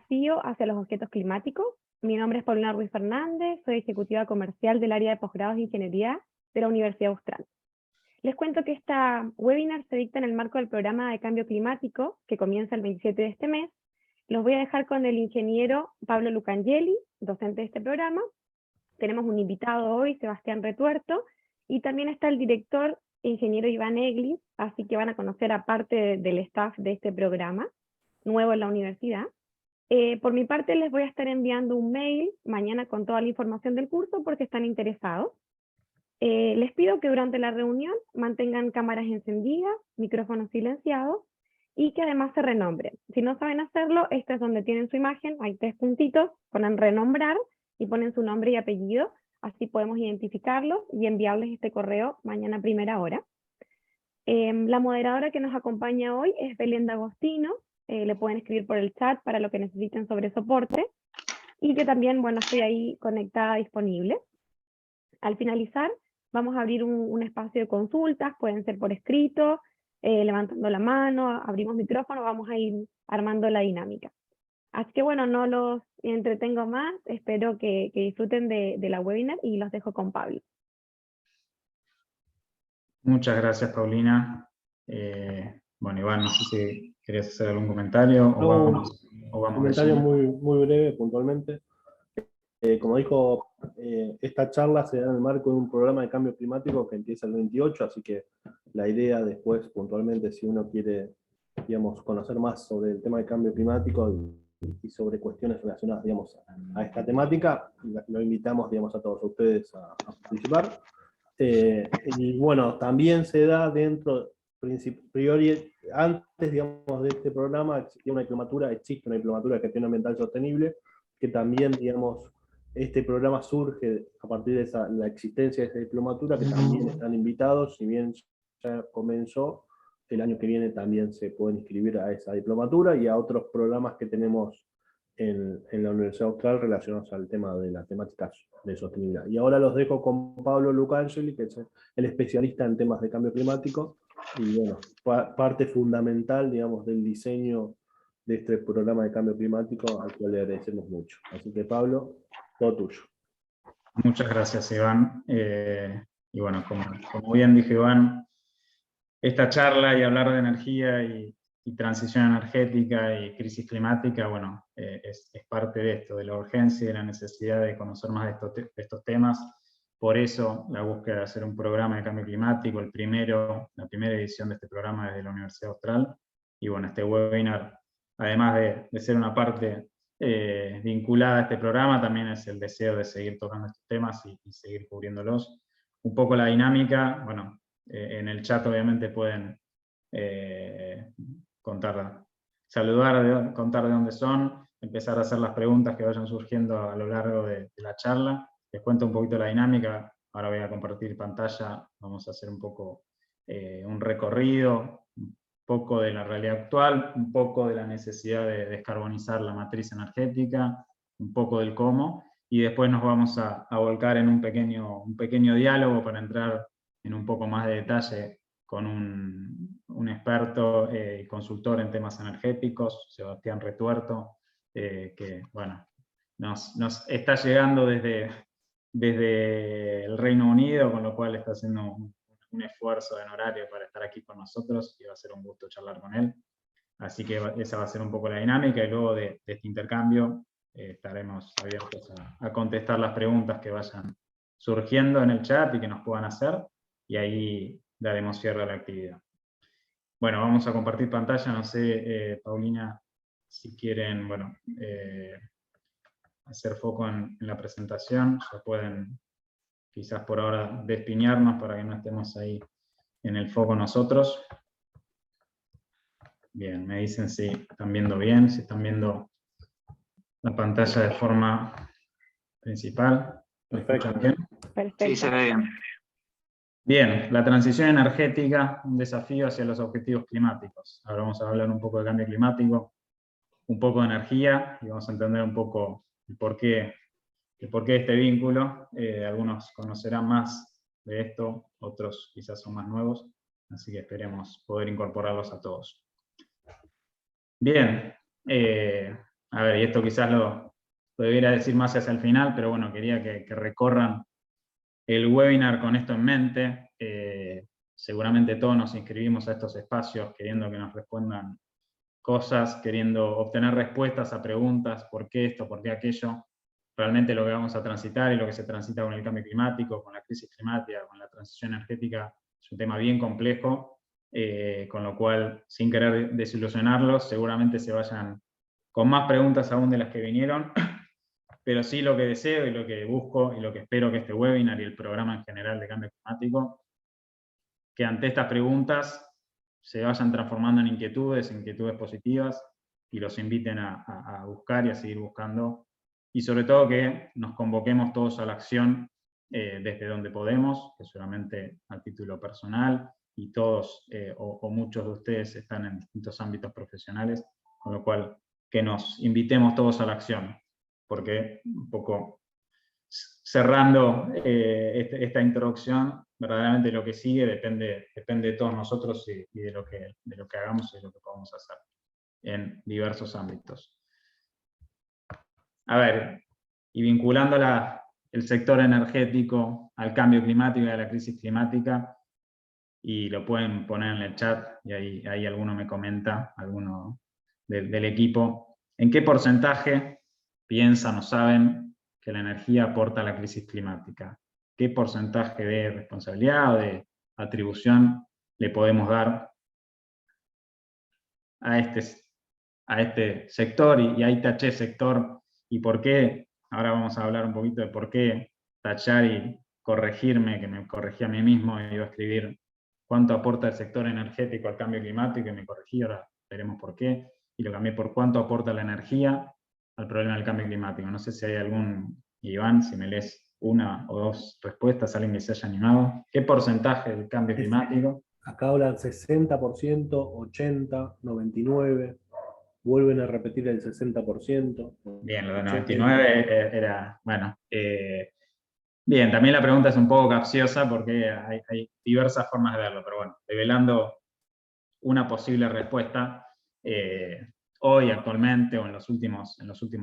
desafío hacia los objetos climáticos. Mi nombre es Paulina Ruiz Fernández, soy ejecutiva comercial del área de posgrados de Ingeniería de la Universidad Austral. Les cuento que esta webinar se dicta en el marco del programa de cambio climático, que comienza el 27 de este mes. Los voy a dejar con el ingeniero Pablo Lucangeli, docente de este programa. Tenemos un invitado hoy, Sebastián Retuerto, y también está el director ingeniero Iván Eglis, así que van a conocer a parte del staff de este programa, nuevo en la universidad. Por mi parte les voy a estar enviando un mail mañana con toda la información del curso porque están interesados. Les pido que durante la reunión mantengan cámaras encendidas, micrófonos silenciados y que además se renombren. Si no saben hacerlo, este es donde tienen su imagen, hay 3 puntitos, ponen renombrar y ponen su nombre y apellido, así podemos identificarlos y enviarles este correo mañana a primera hora. La moderadora que nos acompaña hoy es Belén Agostino, le pueden escribir por el chat para lo que necesiten sobre soporte, y que también, bueno, estoy ahí conectada, disponible. Al finalizar, vamos a abrir un espacio de consultas, pueden ser por escrito, levantando la mano, abrimos micrófono, vamos a ir armando la dinámica. Así que bueno, no los entretengo más, espero que disfruten de la webinar y los dejo con Pablo. Muchas gracias, Paulina. Bueno, Iván, no sé si querías hacer algún comentario o vamos un comentario muy breve, puntualmente. Como dijo, esta charla se da en el marco de un programa de cambio climático que empieza el 28, así que la idea después, puntualmente, si uno quiere, digamos, conocer más sobre el tema de cambio climático y sobre cuestiones relacionadas, digamos, a esta temática, lo invitamos, digamos, a todos ustedes a participar. Y bueno, también se da dentro, antes, digamos, de este programa existe una diplomatura de gestión ambiental sostenible, que también, digamos, este programa surge a partir de la existencia de esa diplomatura, que también están invitados, si bien ya comenzó, el año que viene también se pueden inscribir a esa diplomatura y a otros programas que tenemos en la Universidad Austral relacionados al tema de las temáticas de sostenibilidad. Y ahora los dejo con Pablo Lucangeli, que es el especialista en temas de cambio climático, y bueno, parte fundamental, digamos, del diseño de este programa de cambio climático, al cual le agradecemos mucho. Así que Pablo, todo tuyo. Muchas gracias, Iván. Y bueno, como bien dijo Iván, esta charla y hablar de energía y transición energética y crisis climática, bueno, es parte de esto, de la urgencia y de la necesidad de conocer más de estos temas. Por eso la búsqueda de hacer un programa de cambio climático, la primera edición de este programa desde la Universidad Austral. Y bueno, este webinar, además de ser una parte vinculada a este programa, también es el deseo de seguir tocando estos temas y seguir cubriéndolos. Un poco la dinámica, bueno, en el chat obviamente pueden saludar, contar de dónde son, empezar a hacer las preguntas que vayan surgiendo a lo largo de la charla. Les cuento un poquito la dinámica, ahora voy a compartir pantalla, vamos a hacer un poco un recorrido, un poco de la realidad actual, un poco de la necesidad de descarbonizar la matriz energética, un poco del cómo, y después nos vamos a volcar en un pequeño diálogo para entrar en un poco más de detalle con un experto y consultor en temas energéticos, Sebastián Retuerto, que bueno, nos está llegando desde el Reino Unido, con lo cual está haciendo un esfuerzo en horario para estar aquí con nosotros, y va a ser un gusto charlar con él. Así que esa va a ser un poco la dinámica, y luego de este intercambio estaremos abiertos a contestar las preguntas que vayan surgiendo en el chat y que nos puedan hacer, y ahí daremos cierre a la actividad. Bueno, vamos a compartir pantalla, no sé, Paulina, si quieren, bueno, hacer foco en la presentación, ya pueden quizás por ahora despiñarnos para que no estemos ahí en el foco nosotros. Bien, me dicen si están viendo bien, si están viendo la pantalla de forma principal. ¿Me escuchan bien? Perfecto. Sí, se ve bien. Bien, la transición energética, un desafío hacia los objetivos climáticos. Ahora vamos a hablar un poco de cambio climático, un poco de energía, y vamos a entender un poco el porqué de este vínculo. Algunos conocerán más de esto, otros quizás son más nuevos, así que esperemos poder incorporarlos a todos. Bien, a ver, y esto quizás lo debería decir más hacia el final, pero bueno, quería que recorran el webinar con esto en mente. Seguramente todos nos inscribimos a estos espacios queriendo que nos respondan cosas, queriendo obtener respuestas a preguntas, ¿por qué esto, por qué aquello? Realmente lo que vamos a transitar y lo que se transita con el cambio climático, con la crisis climática, con la transición energética, es un tema bien complejo, con lo cual, sin querer desilusionarlos, seguramente se vayan con más preguntas aún de las que vinieron, pero sí lo que deseo y lo que busco y lo que espero que este webinar y el programa en general de cambio climático, que ante estas preguntas se vayan transformando en inquietudes positivas, y los inviten a buscar y a seguir buscando, y sobre todo que nos convoquemos todos a la acción desde donde podemos, que solamente a título personal, y todos o muchos de ustedes están en distintos ámbitos profesionales, con lo cual que nos invitemos todos a la acción, porque un poco cerrando esta introducción, verdaderamente lo que sigue depende de todos nosotros y de lo que hagamos y de lo que podamos hacer en diversos ámbitos. A ver, y vinculando el sector energético al cambio climático y a la crisis climática, y lo pueden poner en el chat, y ahí alguno me comenta, alguno del equipo, ¿en qué porcentaje piensan o saben que la energía aporta a la crisis climática? ¿Qué porcentaje de responsabilidad o de atribución le podemos dar a este sector? Y ahí taché sector, y por qué, ahora vamos a hablar un poquito de por qué tachar y corregirme, que me corregí a mí mismo, y iba a escribir cuánto aporta el sector energético al cambio climático, y me corregí, ahora veremos por qué, y lo cambié por cuánto aporta la energía al problema del cambio climático. No sé si hay algún, Iván, si me lees una o dos respuestas, alguien que se haya animado. ¿Qué porcentaje del cambio climático? Acá hablan 60%, 80%, 99%, vuelven a repetir el 60%. Bien, lo de 80%. 99 era, bueno, bien, también la pregunta es un poco capciosa porque hay diversas formas de verlo, pero bueno, develando una posible respuesta, hoy actualmente o en los últimos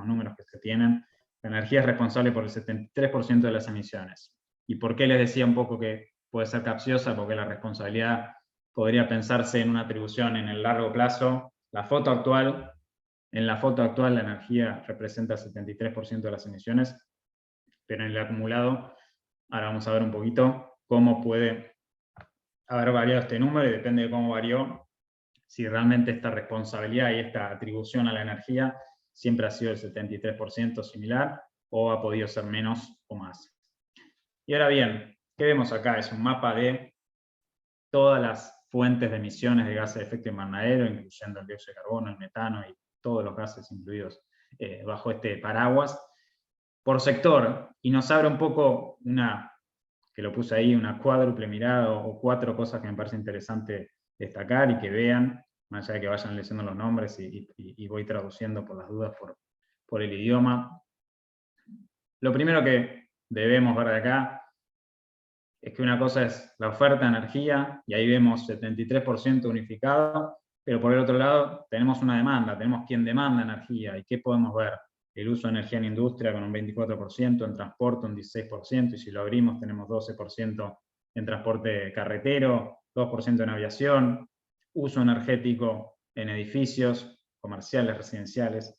números que se tienen, la energía es responsable por el 73% de las emisiones. ¿Y por qué les decía un poco que puede ser capciosa? Porque la responsabilidad podría pensarse en una atribución en el largo plazo. En la foto actual la energía representa el 73% de las emisiones, pero en el acumulado, ahora vamos a ver un poquito cómo puede haber variado este número, y depende de cómo varió, si realmente esta responsabilidad y esta atribución a la energía siempre ha sido el 73% similar, o ha podido ser menos o más. Y ahora bien, ¿qué vemos acá? Es un mapa de todas las fuentes de emisiones de gases de efecto invernadero, incluyendo el dióxido de carbono, el metano y todos los gases incluidos bajo este paraguas, por sector, y nos abre un poco que lo puse ahí, una cuádruple mirada, o 4 cosas que me parece interesante destacar y que vean, más allá de que vayan leyendo los nombres y voy traduciendo por las dudas por el idioma. Lo primero que debemos ver de acá es que una cosa es la oferta de energía, y ahí vemos 73% unificado, pero por el otro lado tenemos una demanda, tenemos quien demanda energía, y ¿qué podemos ver? El uso de energía en industria con un 24%, en transporte un 16%, y si lo abrimos tenemos 12% en transporte carretero, 2% en aviación, uso energético en edificios comerciales, residenciales.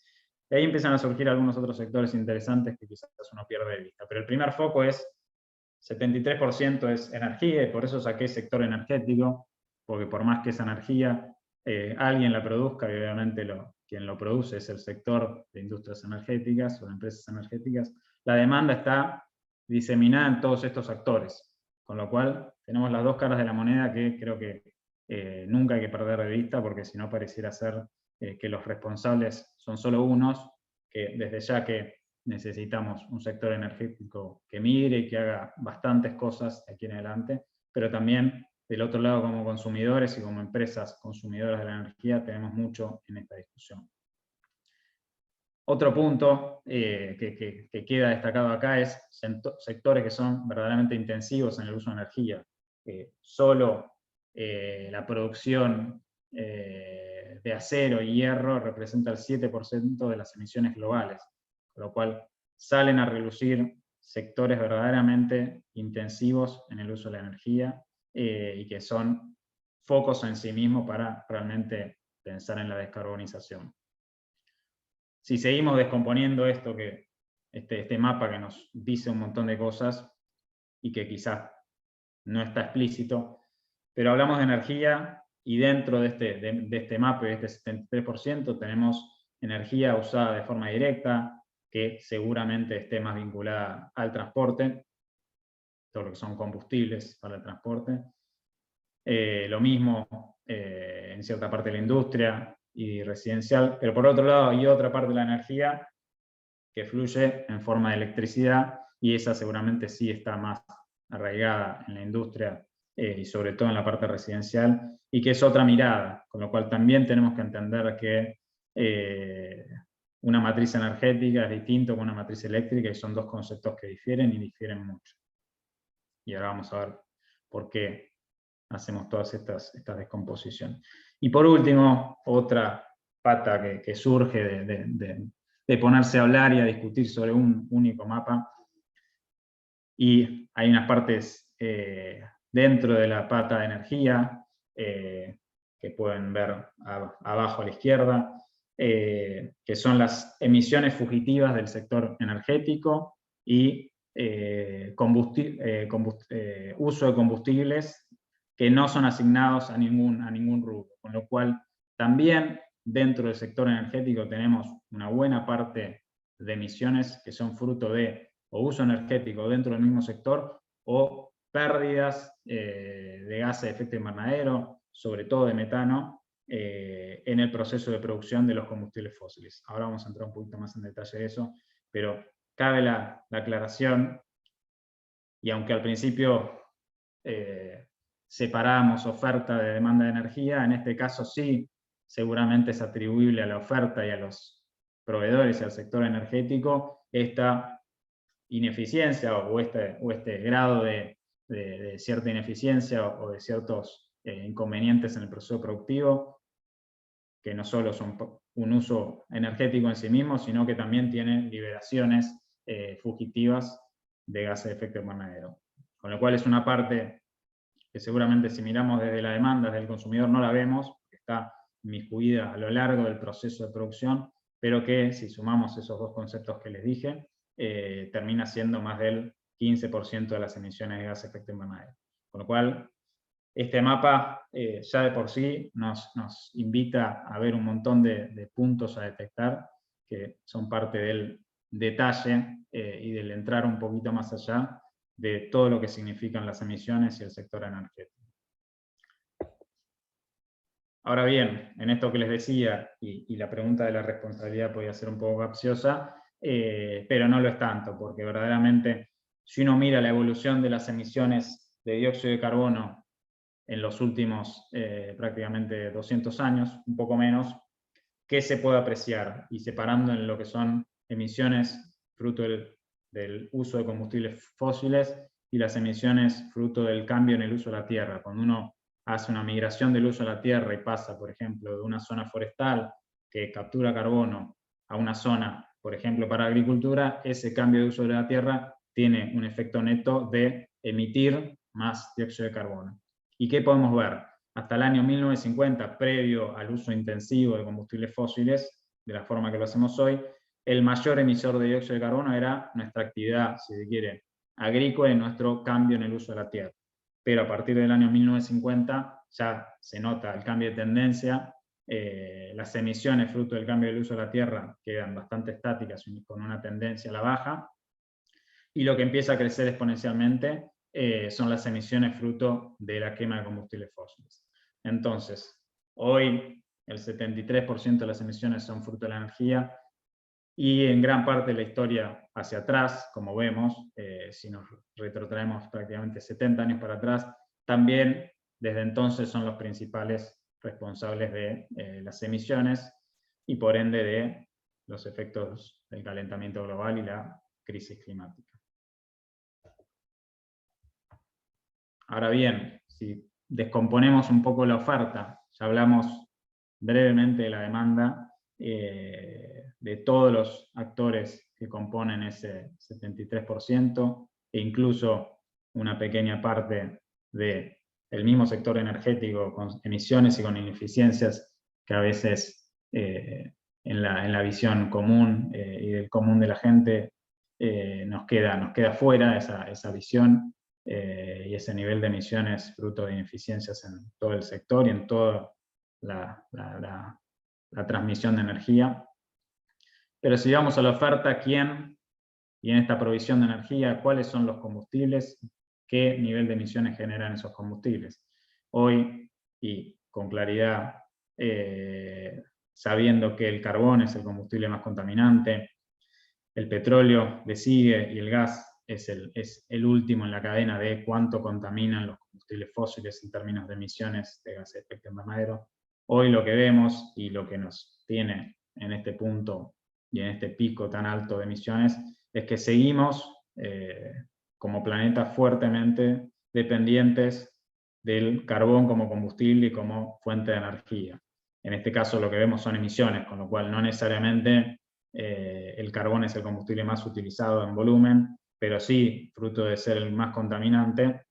Y ahí empiezan a surgir algunos otros sectores interesantes que quizás uno pierde de vista. Pero el primer foco es 73% es energía, y por eso saqué sector energético, porque por más que esa energía alguien la produzca, y obviamente quien lo produce es el sector de industrias energéticas o de empresas energéticas, la demanda está diseminada en todos estos actores, con lo cual tenemos las dos caras de la moneda que creo que nunca hay que perder de vista, porque si no pareciera ser que los responsables son solo unos, que desde ya que necesitamos un sector energético que mire y que haga bastantes cosas de aquí en adelante, pero también del otro lado, como consumidores y como empresas consumidoras de la energía, tenemos mucho en esta discusión. Otro punto que queda destacado acá es sectores que son verdaderamente intensivos en el uso de energía. Solo la producción de de acero y hierro representa el 7% de las emisiones globales, con lo cual salen a relucir sectores verdaderamente intensivos en el uso de la energía y que son focos en sí mismos para realmente pensar en la descarbonización. Si seguimos descomponiendo esto, este mapa que nos dice un montón de cosas y que quizás no está explícito, pero hablamos de energía y dentro de este mapa, de este 73%, tenemos energía usada de forma directa, que seguramente esté más vinculada al transporte, todo lo que son combustibles para el transporte. Lo mismo en cierta parte de la industria y residencial, pero por otro lado hay otra parte de la energía que fluye en forma de electricidad, y esa seguramente sí está más arraigada en la industria y sobre todo en la parte residencial, y que es otra mirada, con lo cual también tenemos que entender que una matriz energética es distinto que una matriz eléctrica, y son dos conceptos que difieren y difieren mucho. Y ahora vamos a ver por qué hacemos todas estas descomposiciones. Y por último, otra pata que surge de ponerse a hablar y a discutir sobre un único mapa, y hay unas partes dentro de la pata de energía que pueden ver abajo a la izquierda, que son las emisiones fugitivas del sector energético y uso de combustibles que no son asignados a ningún rubro, con lo cual también dentro del sector energético tenemos una buena parte de emisiones que son fruto de o uso energético dentro del mismo sector, o pérdidas de gases de efecto invernadero, sobre todo de metano, en el proceso de producción de los combustibles fósiles. Ahora vamos a entrar un poquito más en detalle de eso, pero cabe la aclaración, y aunque al principio separamos oferta de demanda de energía, en este caso sí, seguramente es atribuible a la oferta y a los proveedores y al sector energético esta ineficiencia o este grado de cierta ineficiencia o de ciertos inconvenientes en el proceso productivo, que no solo son un uso energético en sí mismo, sino que también tienen liberaciones fugitivas de gases de efecto invernadero. Con lo cual es una parte que seguramente si miramos desde la demanda, desde el consumidor, no la vemos, porque está inmiscuida a lo largo del proceso de producción, pero que si sumamos esos dos conceptos que les dije, termina siendo más del 15% de las emisiones de gases de efecto invernadero. Con lo cual, este mapa ya de por sí nos invita a ver un montón de puntos a detectar, que son parte del detalle y del entrar un poquito más allá de todo lo que significan las emisiones y el sector energético. Ahora bien, en esto que les decía, y la pregunta de la responsabilidad podía ser un poco capciosa, pero no lo es tanto, porque verdaderamente, si uno mira la evolución de las emisiones de dióxido de carbono en los últimos prácticamente 200 años, un poco menos, ¿qué se puede apreciar? Y separando en lo que son emisiones fruto del uso de combustibles fósiles y las emisiones fruto del cambio en el uso de la tierra. Cuando uno hace una migración del uso de la tierra y pasa, por ejemplo, de una zona forestal que captura carbono a una zona, por ejemplo, para agricultura, ese cambio de uso de la tierra tiene un efecto neto de emitir más dióxido de carbono. ¿Y qué podemos ver? Hasta el año 1950, previo al uso intensivo de combustibles fósiles, de la forma que lo hacemos hoy, el mayor emisor de dióxido de carbono era nuestra actividad, si se quiere, agrícola y nuestro cambio en el uso de la tierra. Pero a partir del año 1950 ya se nota el cambio de tendencia, las emisiones fruto del cambio del uso de la tierra quedan bastante estáticas con una tendencia a la baja, y lo que empieza a crecer exponencialmente son las emisiones fruto de la quema de combustibles fósiles. Entonces, hoy el 73% de las emisiones son fruto de la energía, y en gran parte de la historia hacia atrás, como vemos, si nos retrotraemos prácticamente 70 años para atrás, también desde entonces son los principales responsables de las emisiones y por ende de los efectos del calentamiento global y la crisis climática. Ahora bien, si descomponemos un poco la oferta, ya hablamos brevemente de la demanda de todos los actores que componen ese 73%, e incluso una pequeña parte del mismo sector energético con emisiones y con ineficiencias que a veces en la visión común y del común de la gente nos queda fuera esa visión y ese nivel de emisiones fruto de ineficiencias en todo el sector y en toda la transmisión de energía. Pero si vamos a la oferta, ¿quién? Y en esta provisión de energía, ¿cuáles son los combustibles? ¿Qué nivel de emisiones generan esos combustibles? Hoy, y con claridad, sabiendo que el carbón es el combustible más contaminante, el petróleo le sigue y el gas es el último en la cadena de cuánto contaminan los combustibles fósiles en términos de emisiones de gases de efecto invernadero. Hoy lo que vemos y lo que nos tiene en este punto y en este pico tan alto de emisiones es que seguimos como planeta fuertemente dependientes del carbón como combustible y como fuente de energía. En este caso lo que vemos son emisiones, con lo cual no necesariamente el carbón es el combustible más utilizado en volumen, pero sí, fruto de ser el más contaminante,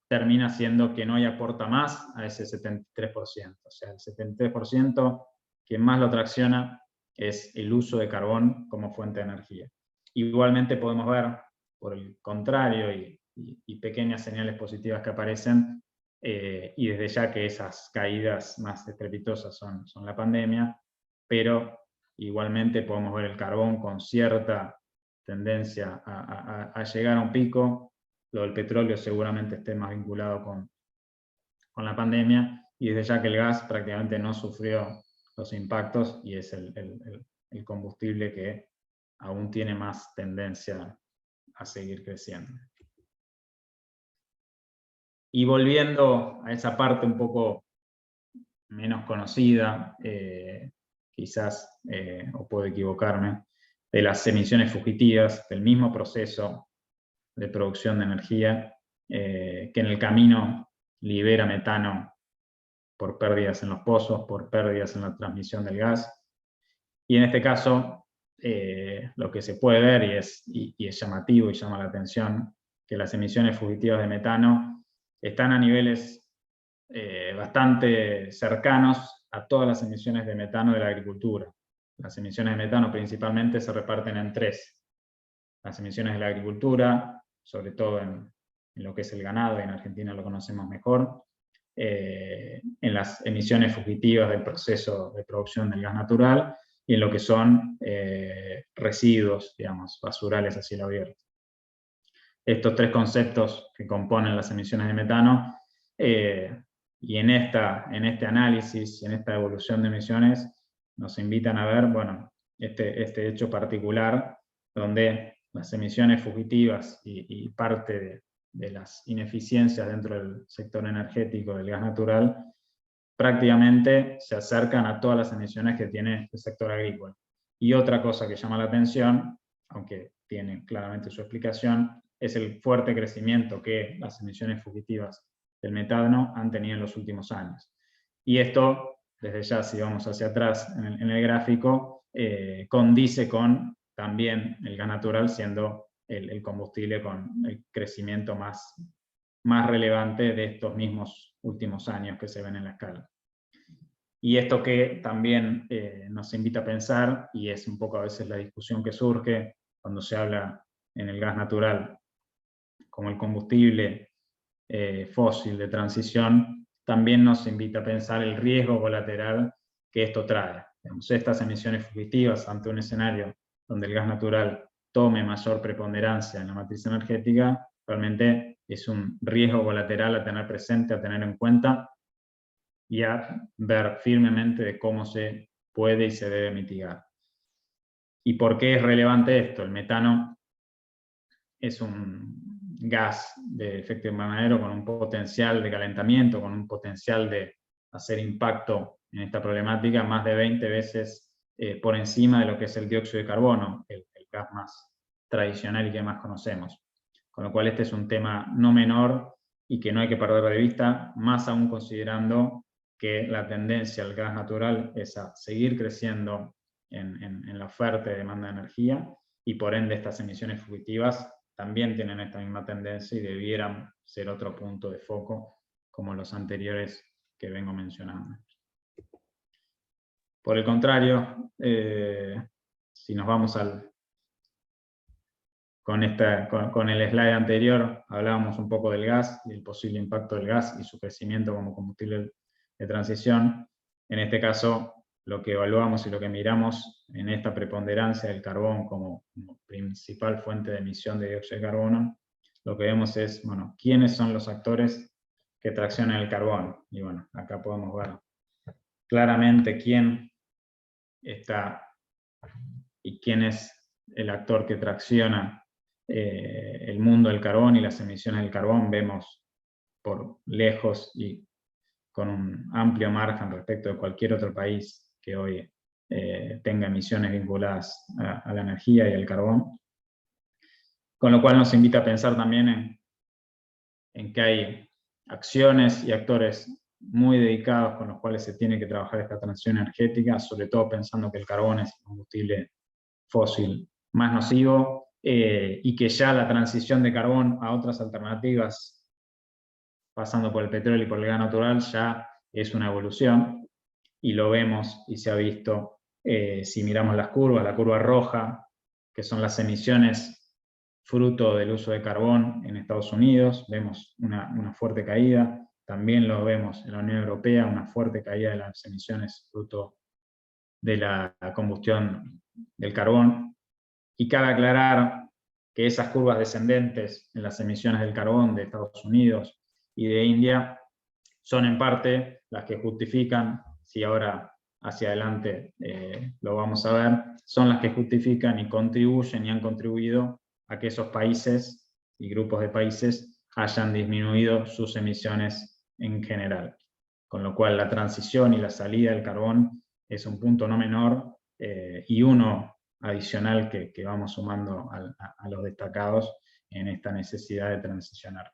termina siendo que no hay aporta más a ese 73%. O sea, el 73%, quien más lo tracciona es el uso de carbón como fuente de energía. Igualmente podemos ver, por el contrario, y pequeñas señales positivas que aparecen, y desde ya que esas caídas más estrepitosas son la pandemia, pero igualmente podemos ver el carbón con cierta tendencia a llegar a un pico. Lo del petróleo seguramente esté más vinculado con la pandemia, y desde ya que el gas prácticamente no sufrió los impactos y es el combustible que aún tiene más tendencia a seguir creciendo. Y volviendo a esa parte un poco menos conocida, quizás, o puedo equivocarme, de las emisiones fugitivas, del mismo proceso de producción de energía, que en el camino libera metano por pérdidas en los pozos, por pérdidas en la transmisión del gas. Y en este caso, lo que se puede ver, y es llamativo y llama la atención, que las emisiones fugitivas de metano están a niveles bastante cercanos a todas las emisiones de metano de la agricultura. Las emisiones de metano principalmente se reparten en tres. Las emisiones de la agricultura, sobre todo en lo que es el ganado, y en Argentina lo conocemos mejor, en las emisiones fugitivas del proceso de producción del gas natural, y en lo que son residuos, digamos, basurales a cielo abierto. Estos tres conceptos que componen las emisiones de metano, y en este análisis, en esta evolución de emisiones, nos invitan a ver, bueno, este hecho particular, donde las emisiones fugitivas y parte de las ineficiencias dentro del sector energético del gas natural, prácticamente se acercan a todas las emisiones que tiene el sector agrícola. Y otra cosa que llama la atención, aunque tiene claramente su explicación, es el fuerte crecimiento que las emisiones fugitivas del metano han tenido en los últimos años. Y esto, desde ya, si vamos hacia atrás en el gráfico, condice con también el gas natural siendo el combustible con el crecimiento más relevante de estos mismos últimos años que se ven en la escala. Y esto que también nos invita a pensar, y es un poco a veces la discusión que surge cuando se habla en el gas natural como el combustible fósil de transición, también nos invita a pensar el riesgo colateral que esto trae. Digamos, estas emisiones fugitivas ante un escenario donde el gas natural tome mayor preponderancia en la matriz energética, realmente es un riesgo colateral a tener presente, a tener en cuenta, y a ver firmemente de cómo se puede y se debe mitigar. ¿Y por qué es relevante esto? El metano es un gas de efecto invernadero con un potencial de calentamiento, con un potencial de hacer impacto en esta problemática más de 20 veces por encima de lo que es el dióxido de carbono, el gas más tradicional y que más conocemos. Con lo cual este es un tema no menor y que no hay que perder de vista, más aún considerando que la tendencia al gas natural es a seguir creciendo en la oferta y demanda de energía, y por ende estas emisiones fugitivas también tienen esta misma tendencia y debieran ser otro punto de foco, como los anteriores que vengo mencionando. Por el contrario, si nos vamos con el slide anterior, hablábamos un poco del gas y el posible impacto del gas y su crecimiento como combustible de transición. En este caso, lo que evaluamos y lo que miramos en esta preponderancia del carbón como principal fuente de emisión de dióxido de carbono, lo que vemos es, bueno, quiénes son los actores que traccionan el carbón. Y bueno, acá podemos ver claramente quién está y quién es el actor que tracciona el mundo del carbón y las emisiones del carbón. Vemos por lejos y con un amplio margen respecto de cualquier otro país que hoy tenga emisiones vinculadas a la energía y al carbón. Con lo cual nos invita a pensar también en que hay acciones y actores muy dedicados con los cuales se tiene que trabajar esta transición energética, sobre todo pensando que el carbón es el combustible fósil más nocivo, y que ya la transición de carbón a otras alternativas, pasando por el petróleo y por el gas natural, ya es una evolución, y lo vemos y se ha visto si miramos las curvas, la curva roja, que son las emisiones fruto del uso de carbón en Estados Unidos, vemos una fuerte caída. También lo vemos en la Unión Europea, una fuerte caída de las emisiones fruto de la combustión del carbón. Y cabe aclarar que esas curvas descendentes en las emisiones del carbón de Estados Unidos y de India son en parte las que justifican, si ahora hacia adelante lo vamos a ver, son las que justifican y contribuyen y han contribuido a que esos países y grupos de países hayan disminuido sus emisiones en general. Con lo cual la transición y la salida del carbón es un punto no menor, y uno adicional que vamos sumando a los destacados en esta necesidad de transicionar.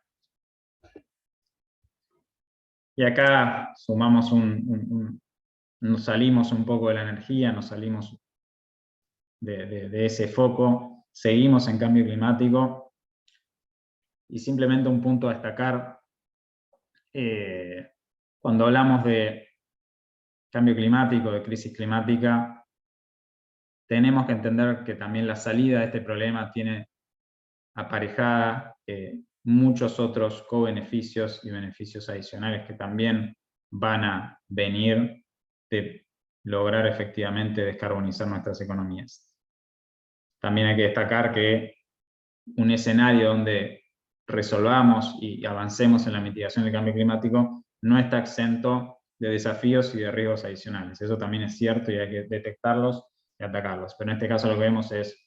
Y acá sumamos nos salimos un poco de la energía, nos salimos de ese foco, seguimos en cambio climático, y simplemente un punto a destacar, cuando hablamos de cambio climático, de crisis climática, tenemos que entender que también la salida de este problema tiene aparejada muchos otros co-beneficios y beneficios adicionales que también van a venir de lograr efectivamente descarbonizar nuestras economías. También hay que destacar que un escenario donde resolvamos y avancemos en la mitigación del cambio climático no está exento de desafíos y de riesgos adicionales. Eso también es cierto y hay que detectarlos y atacarlos. Pero en este caso lo que vemos es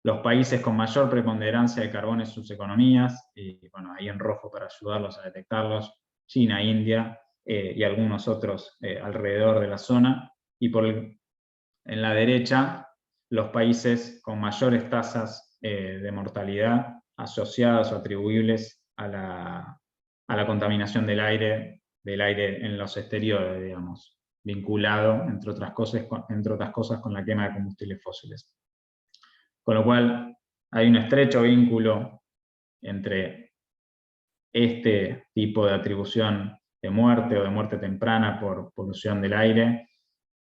los países con mayor preponderancia de carbón en sus economías, y bueno, ahí en rojo para ayudarlos a detectarlos, China, India y algunos otros alrededor de la zona, y en la derecha los países con mayores tasas de mortalidad asociadas o atribuibles a la contaminación del aire en los exteriores, digamos, vinculado, entre otras cosas, con la quema de combustibles fósiles. Con lo cual, hay un estrecho vínculo entre este tipo de atribución de muerte o de muerte temprana por polución del aire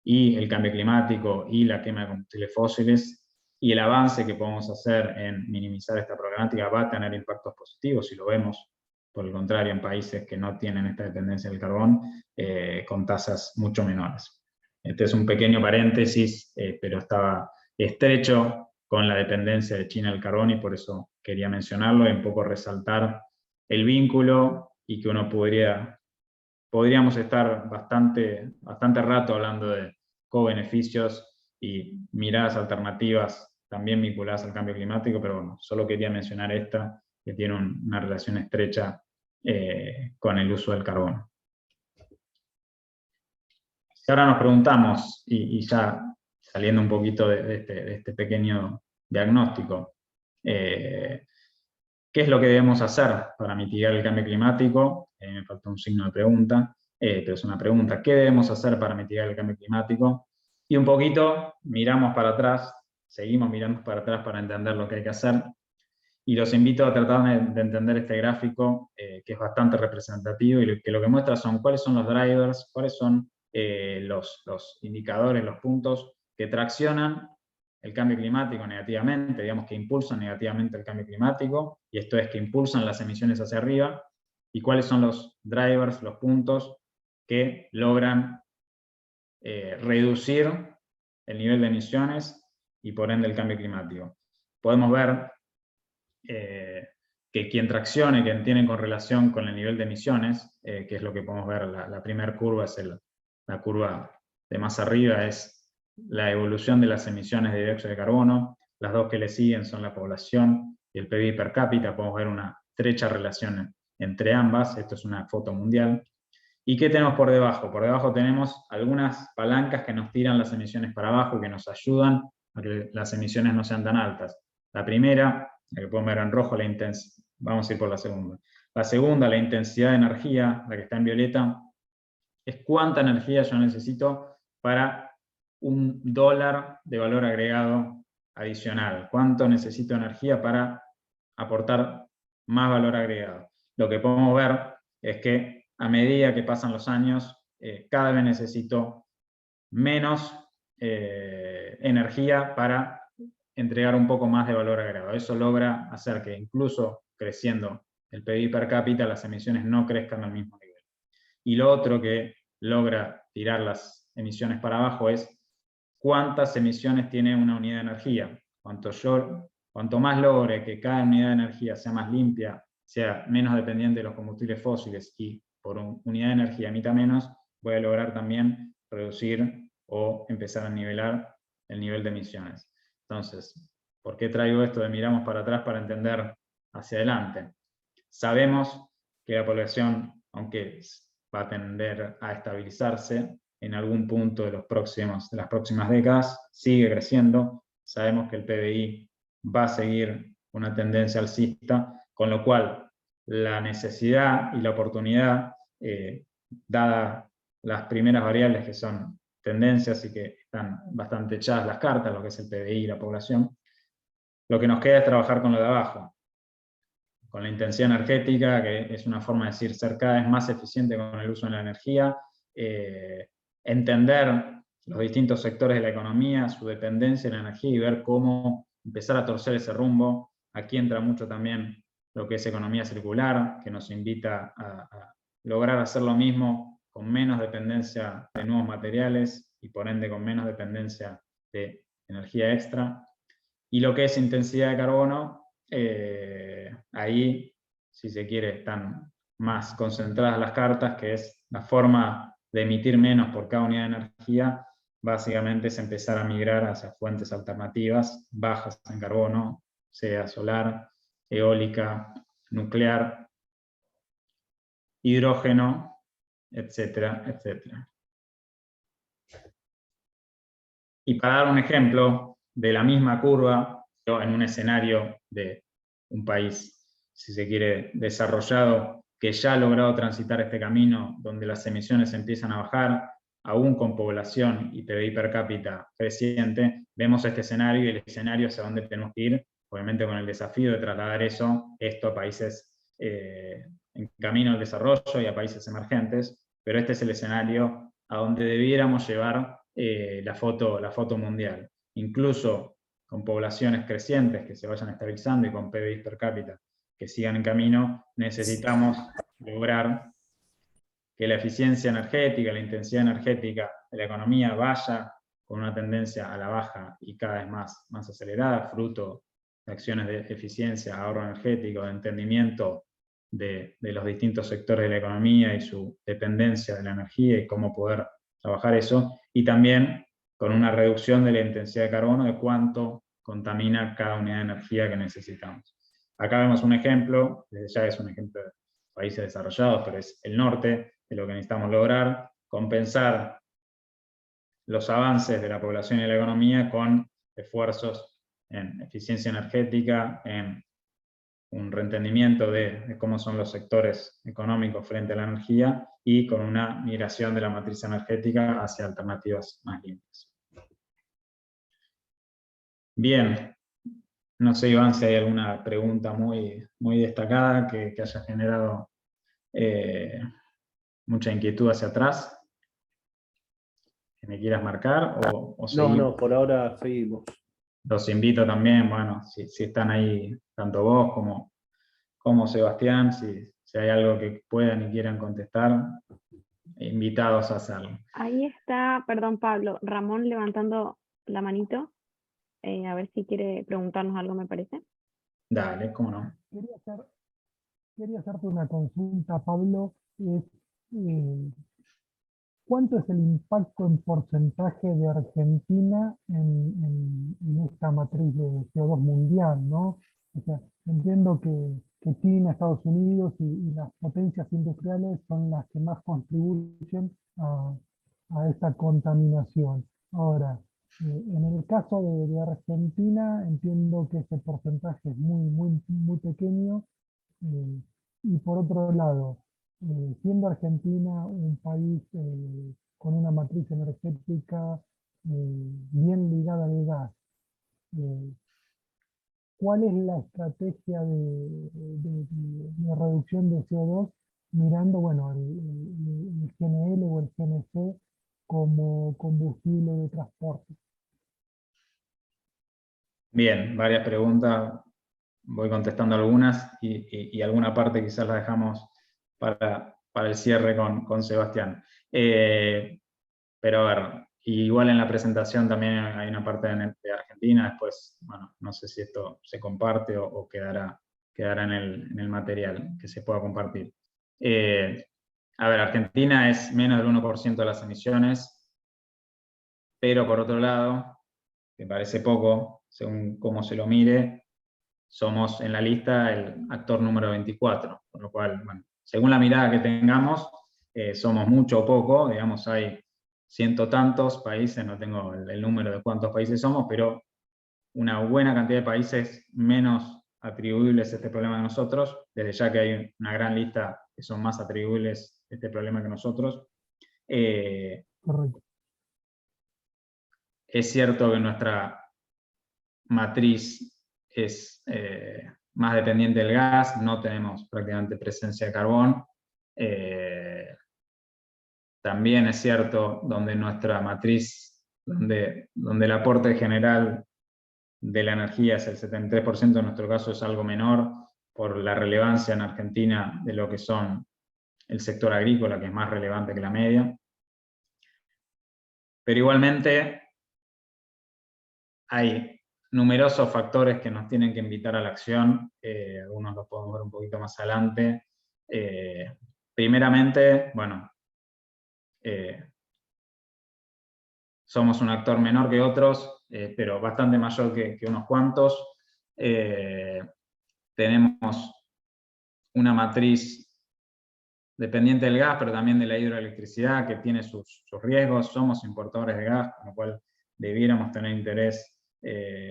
y el cambio climático y la quema de combustibles fósiles, y el avance que podemos hacer en minimizar esta problemática va a tener impactos positivos, si lo vemos, por el contrario, en países que no tienen esta dependencia del carbón, con tasas mucho menores. Este es un pequeño paréntesis, pero estaba estrecho con la dependencia de China del carbón, y por eso quería mencionarlo y un poco resaltar el vínculo, y que uno podríamos estar bastante rato hablando de co-beneficios y miradas alternativas también vinculadas al cambio climático, pero bueno, solo quería mencionar esta, que tiene una relación estrecha con el uso del carbón. Si ahora nos preguntamos, y ya saliendo un poquito de este pequeño diagnóstico, ¿qué es lo que debemos hacer para mitigar el cambio climático? Me faltó un signo de pregunta. pero es una pregunta. ¿Qué debemos hacer para mitigar el cambio climático? Y un poquito miramos para atrás, seguimos mirando para atrás para entender lo que hay que hacer. Y los invito a tratar de entender este gráfico, que es bastante representativo, y que lo que muestra son cuáles son los drivers, cuáles son los indicadores, los puntos que traccionan el cambio climático negativamente, digamos que impulsan negativamente el cambio climático, y esto es que impulsan las emisiones hacia arriba, y cuáles son los drivers, los puntos que logran reducir el nivel de emisiones y por ende el cambio climático. Podemos ver que quien tracciona y quien tiene correlación con el nivel de emisiones, que es lo que podemos ver, la primera curva es la curva de más arriba, es la evolución de las emisiones de dióxido de carbono. Las dos que le siguen son la población y el PIB per cápita. Podemos ver una estrecha relación entre ambas. Esto es una foto mundial. ¿Y qué tenemos por debajo? Por debajo tenemos algunas palancas que nos tiran las emisiones para abajo, que nos ayudan a que las emisiones no sean tan altas. La primera, la que pueden ver en rojo, la intensidad. Vamos a ir por la segunda. La segunda, la intensidad de energía, la que está en violeta, es cuánta energía yo necesito para $1 de valor agregado adicional. ¿Cuánto necesito energía para aportar más valor agregado? Lo que podemos ver es que a medida que pasan los años, cada vez necesito menos energía para entregar un poco más de valor agregado. Eso logra hacer que incluso creciendo el PIB per cápita, las emisiones no crezcan al mismo nivel. Y lo otro que logra tirar las emisiones para abajo es cuántas emisiones tiene una unidad de energía. Cuanto más logre que cada unidad de energía sea más limpia, sea menos dependiente de los combustibles fósiles y por unidad de energía emita menos, voy a lograr también reducir o empezar a nivelar el nivel de emisiones. Entonces, ¿por qué traigo esto de miramos para atrás para entender hacia adelante? Sabemos que la población, aunque va a tender a estabilizarse, en algún punto de las próximas décadas, sigue creciendo. Sabemos que el PBI va a seguir una tendencia alcista, con lo cual la necesidad y la oportunidad, dadas las primeras variables que son tendencias y que están bastante echadas las cartas, lo que es el PBI y la población, lo que nos queda es trabajar con lo de abajo, con la intensidad energética, que es una forma de decir ser cada vez más eficiente con el uso de la energía, entender los distintos sectores de la economía, su dependencia de la energía y ver cómo empezar a torcer ese rumbo. Aquí entra mucho también lo que es economía circular, que nos invita a lograr hacer lo mismo con menos dependencia de nuevos materiales y por ende con menos dependencia de energía extra. Y lo que es intensidad de carbono, ahí, si se quiere, están más concentradas las cartas, que es la forma de emitir menos por cada unidad de energía, básicamente es empezar a migrar hacia fuentes alternativas, bajas en carbono, sea solar, eólica, nuclear, hidrógeno, etcétera, etcétera. Y para dar un ejemplo de la misma curva, en un escenario de un país, si se quiere, desarrollado, que ya ha logrado transitar este camino, donde las emisiones empiezan a bajar, aún con población y PBI per cápita creciente, vemos este escenario y el escenario hacia dónde tenemos que ir, obviamente con el desafío de trasladar esto a países en camino al desarrollo y a países emergentes, pero este es el escenario a donde debiéramos llevar la foto mundial. Incluso con poblaciones crecientes que se vayan estabilizando y con PBI per cápita que sigan en camino, necesitamos lograr que la eficiencia energética, la intensidad energética de la economía vaya con una tendencia a la baja y cada vez más acelerada, fruto de acciones de eficiencia, ahorro energético, de entendimiento de los distintos sectores de la economía y su dependencia de la energía y cómo poder trabajar eso, y también con una reducción de la intensidad de carbono de cuánto contamina cada unidad de energía que necesitamos. Acá vemos un ejemplo, desde ya es un ejemplo de países desarrollados, pero es el norte de lo que necesitamos lograr, compensar los avances de la población y la economía con esfuerzos en eficiencia energética, en un reentendimiento de cómo son los sectores económicos frente a la energía, y con una migración de la matriz energética hacia alternativas más limpias. Bien, no sé, Iván, si hay alguna pregunta muy destacada que haya generado mucha inquietud hacia atrás, que me quieras marcar, o seguimos. No, por ahora seguimos. Los invito también, bueno, si están ahí, tanto vos como Sebastián, si hay algo que puedan y quieran contestar, invitados a hacerlo. Ahí está, perdón Pablo, Ramón levantando la manito, a ver si quiere preguntarnos algo, me parece. Dale, cómo no. Quería hacerte una consulta, Pablo. ¿Cuánto es el impacto en porcentaje de Argentina en esta matriz de CO2 mundial, ¿no? O sea, entiendo que China, Estados Unidos y las potencias industriales son las que más contribuyen a esta contaminación. Ahora, en el caso de Argentina, entiendo que ese porcentaje es muy pequeño. Y por otro lado, siendo Argentina un país con una matriz energética bien ligada al gas, eh, ¿cuál es la estrategia de reducción de CO2 mirando, bueno, el GNL o el GNC como combustible de transporte? Bien, varias preguntas, voy contestando algunas y alguna parte quizás la dejamos para el cierre con Sebastián. Pero a ver, igual en la presentación también hay una parte de Argentina, después, bueno, no sé si esto se comparte o quedará en el material que se pueda compartir. A ver, Argentina es menos del 1% de las emisiones, pero por otro lado, que parece poco, según cómo se lo mire, somos en la lista el actor número 24, por lo cual, bueno, según la mirada que tengamos, somos mucho o poco, digamos, hay ciento tantos países, no tengo el número de cuántos países somos, pero una buena cantidad de países menos atribuibles a este problema que nosotros, desde ya que hay una gran lista que son más atribuibles a este problema que nosotros. Correcto. Es cierto que nuestra matriz es más dependiente del gas, no tenemos prácticamente presencia de carbón. También es cierto donde nuestra matriz, donde el aporte general de la energía es el 73%, en nuestro caso es algo menor por la relevancia en Argentina de lo que son el sector agrícola, que es más relevante que la media. Pero igualmente hay numerosos factores que nos tienen que invitar a la acción, algunos los podemos ver un poquito más adelante. Primeramente, bueno, somos un actor menor que otros, pero bastante mayor que unos cuantos. Tenemos una matriz dependiente del gas, pero también de la hidroelectricidad, que tiene sus riesgos. Somos importadores de gas, con lo cual debiéramos tener interés,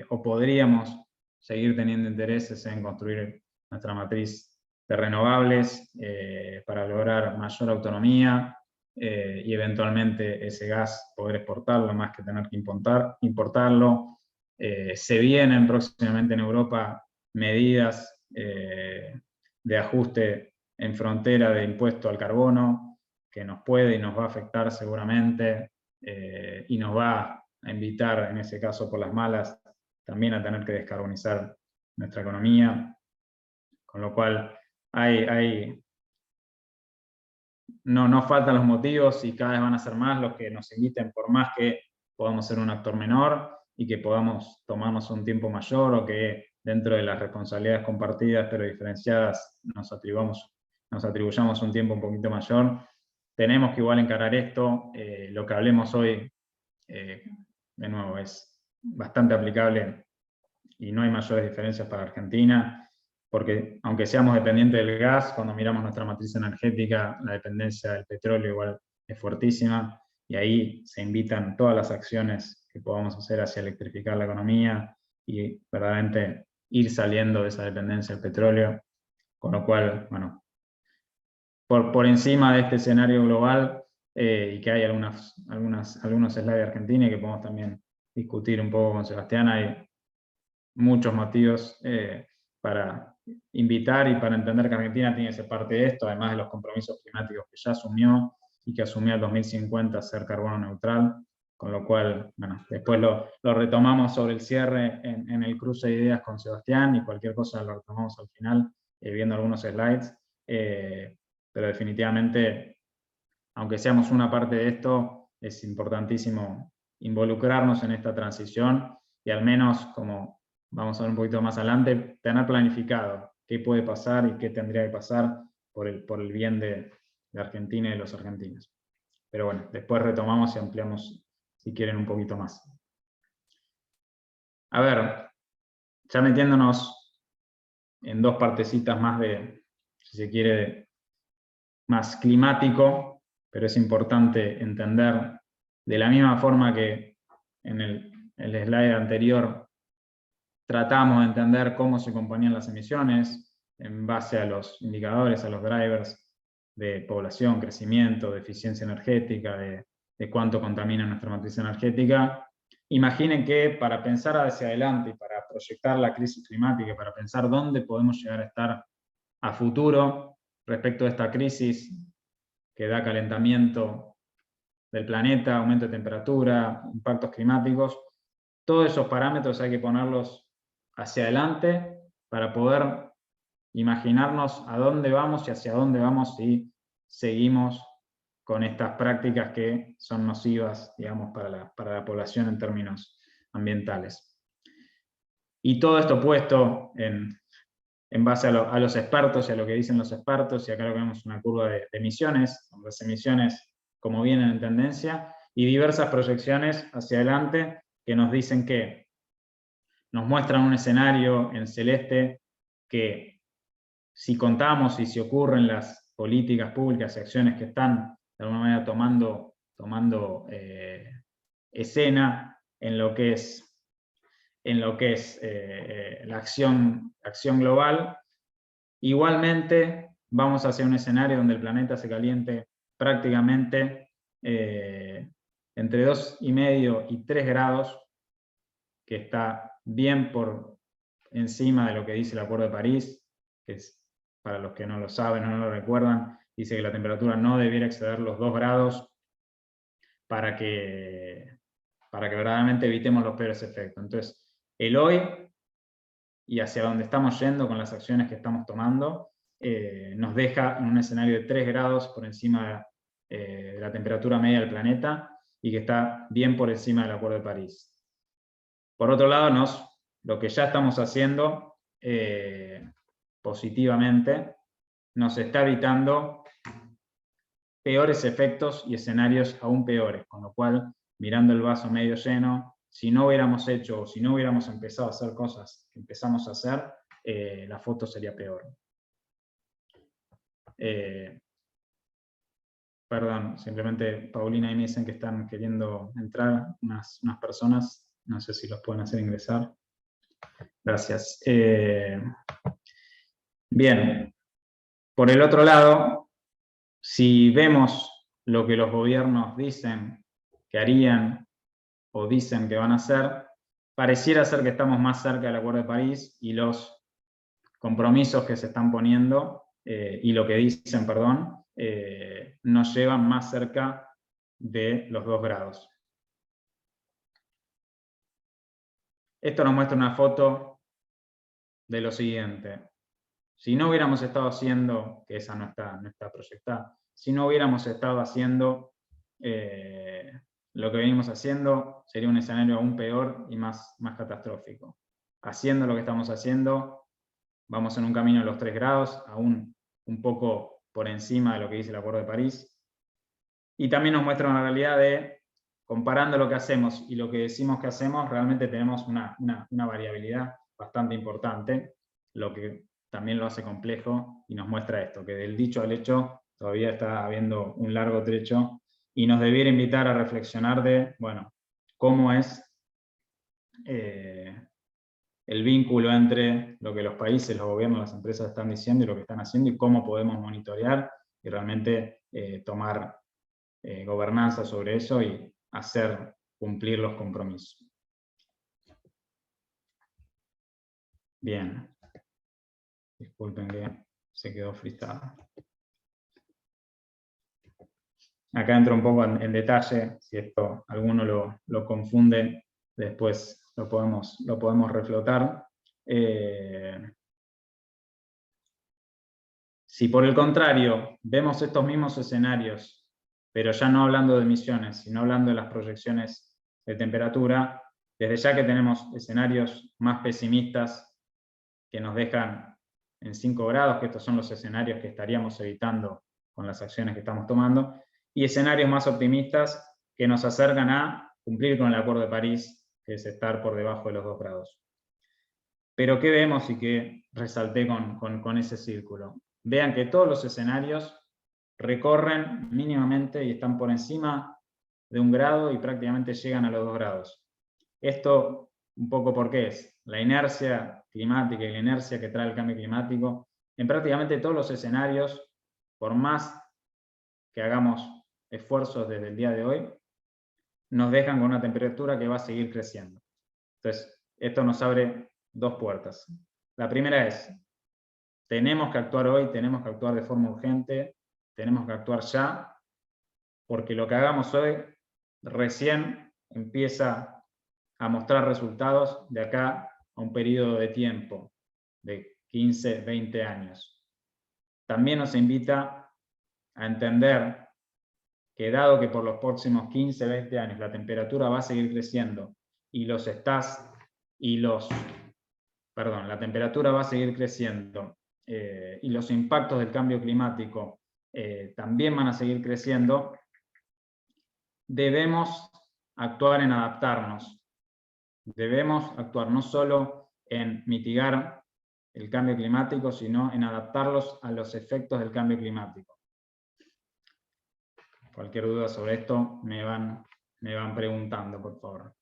o podríamos seguir teniendo intereses en construir nuestra matriz de renovables para lograr mayor autonomía y eventualmente ese gas poder exportarlo más que tener que importarlo. Se vienen próximamente en Europa medidas de ajuste en frontera de impuesto al carbono, que nos puede y nos va a afectar seguramente, y nos va a invitar, en ese caso por las malas, también a tener que descarbonizar nuestra economía, con lo cual no faltan los motivos y cada vez van a ser más los que nos inviten, por más que podamos ser un actor menor y que podamos tomarnos un tiempo mayor, o que dentro de las responsabilidades compartidas pero diferenciadas nos atribuyamos un tiempo un poquito mayor. Tenemos que igual encarar esto. Lo que hablemos hoy, de nuevo, es bastante aplicable y no hay mayores diferencias para Argentina, porque aunque seamos dependientes del gas, cuando miramos nuestra matriz energética, la dependencia del petróleo igual es fuertísima, y ahí se invitan todas las acciones que podamos hacer hacia electrificar la economía y verdaderamente ir saliendo de esa dependencia del petróleo. con lo cual, bueno, por encima de este escenario global, y que hay algunos slides de Argentina y que podemos también discutir un poco con Sebastián, hay muchos motivos para invitar y para entender que Argentina tiene que ser parte de esto, además de los compromisos climáticos que ya asumió y que asumió el 2050 ser carbono neutral, con lo cual, bueno, después lo retomamos sobre el cierre en el cruce de ideas con Sebastián, y cualquier cosa lo retomamos al final, viendo algunos slides, pero definitivamente, aunque seamos una parte de esto, es importantísimo involucrarnos en esta transición, y al menos, como vamos a ver un poquito más adelante, tener planificado qué puede pasar y qué tendría que pasar por el bien de Argentina y de los argentinos. Pero bueno, después retomamos y ampliamos, si quieren, un poquito más. A ver, ya metiéndonos en dos partecitas más de, si se quiere, más climático, pero es importante entender, de la misma forma que en el slide anterior tratamos de entender cómo se componían las emisiones en base a los indicadores, a los drivers de población, crecimiento, de eficiencia energética, de cuánto contamina nuestra matriz energética. Imaginen que para pensar hacia adelante y para proyectar la crisis climática, para pensar dónde podemos llegar a estar a futuro respecto a esta crisis que da calentamiento del planeta, aumento de temperatura, impactos climáticos, todos esos parámetros hay que ponerlos hacia adelante para poder imaginarnos a dónde vamos y hacia dónde vamos si seguimos con estas prácticas que son nocivas, digamos, para la población en términos ambientales. Y todo esto puesto en base a los expertos y a lo que dicen los expertos, y acá lo que vemos una curva de emisiones, las emisiones como vienen en tendencia, y diversas proyecciones hacia adelante que nos dicen que nos muestran un escenario en celeste que, si contamos y si ocurren las políticas públicas y acciones que están de alguna manera tomando escena en lo que es la acción global, igualmente vamos hacia un escenario donde el planeta se caliente prácticamente entre 2,5 y 3 grados, que está bien por encima de lo que dice el Acuerdo de París, que es, para los que no lo saben o no lo recuerdan, dice que la temperatura no debiera exceder los 2 grados para que verdaderamente evitemos los peores efectos. Entonces, el hoy y hacia dónde estamos yendo con las acciones que estamos tomando, nos deja en un escenario de 3 grados por encima de la temperatura media del planeta, y que está bien por encima del Acuerdo de París. Por otro lado, lo que ya estamos haciendo positivamente nos está evitando peores efectos y escenarios aún peores, con lo cual, mirando el vaso medio lleno, si no hubiéramos hecho o si no hubiéramos empezado a hacer cosas que empezamos a hacer, la foto sería peor. Perdón, simplemente Paulina y me dicen que están queriendo entrar unas personas, no sé si los pueden hacer ingresar. Gracias. Bien, por el otro lado, si vemos lo que los gobiernos dicen que harían o dicen que van a hacer, pareciera ser que estamos más cerca del Acuerdo de París, y los compromisos que se están poniendo, y lo que dicen, perdón, nos llevan más cerca de los 2 grados. Esto nos muestra una foto de lo siguiente. Si no hubiéramos estado haciendo, que esa no está proyectada, si no hubiéramos estado haciendo lo que venimos haciendo, sería un escenario aún peor y más catastrófico. Haciendo lo que estamos haciendo, vamos en un camino de los 3 grados, aún un poco por encima de lo que dice el Acuerdo de París. Y también nos muestra una realidad de, comparando lo que hacemos y lo que decimos que hacemos, realmente tenemos una variabilidad bastante importante, lo que también lo hace complejo y nos muestra esto, que del dicho al hecho todavía está habiendo un largo trecho, y nos debiera invitar a reflexionar de, bueno, cómo es el vínculo entre lo que los países, los gobiernos, las empresas están diciendo y lo que están haciendo, y cómo podemos monitorear y realmente tomar gobernanza sobre eso y hacer cumplir los compromisos. Bien. Disculpen que se quedó frisado. Acá entro un poco en detalle, si esto alguno lo confunde, después lo podemos reflotar. Si por el contrario vemos estos mismos escenarios, pero ya no hablando de emisiones, sino hablando de las proyecciones de temperatura, desde ya que tenemos escenarios más pesimistas que nos dejan en 5 grados, que estos son los escenarios que estaríamos evitando con las acciones que estamos tomando, y escenarios más optimistas que nos acercan a cumplir con el Acuerdo de París, que es estar por debajo de los 2 grados. Pero ¿qué vemos y qué resalté con ese círculo? Vean que todos los escenarios recorren mínimamente y están por encima de 1 grado y prácticamente llegan a los 2 grados. Esto, un poco por qué es, la inercia climática y la inercia que trae el cambio climático, en prácticamente todos los escenarios, por más que hagamos esfuerzos desde el día de hoy, nos dejan con una temperatura que va a seguir creciendo. Entonces, esto nos abre 2 puertas. La primera es, tenemos que actuar hoy, tenemos que actuar de forma urgente, tenemos que actuar ya, porque lo que hagamos hoy recién empieza a mostrar resultados de acá a un periodo de tiempo de 15, 20 años. También nos invita a entender que dado que por los próximos 15, 20 años la temperatura va a seguir creciendo y la temperatura va a seguir creciendo y los impactos del cambio climático también van a seguir creciendo, debemos actuar en adaptarnos. Debemos actuar no solo en mitigar el cambio climático, sino en adaptarlos a los efectos del cambio climático. Cualquier duda sobre esto me van preguntando, por favor.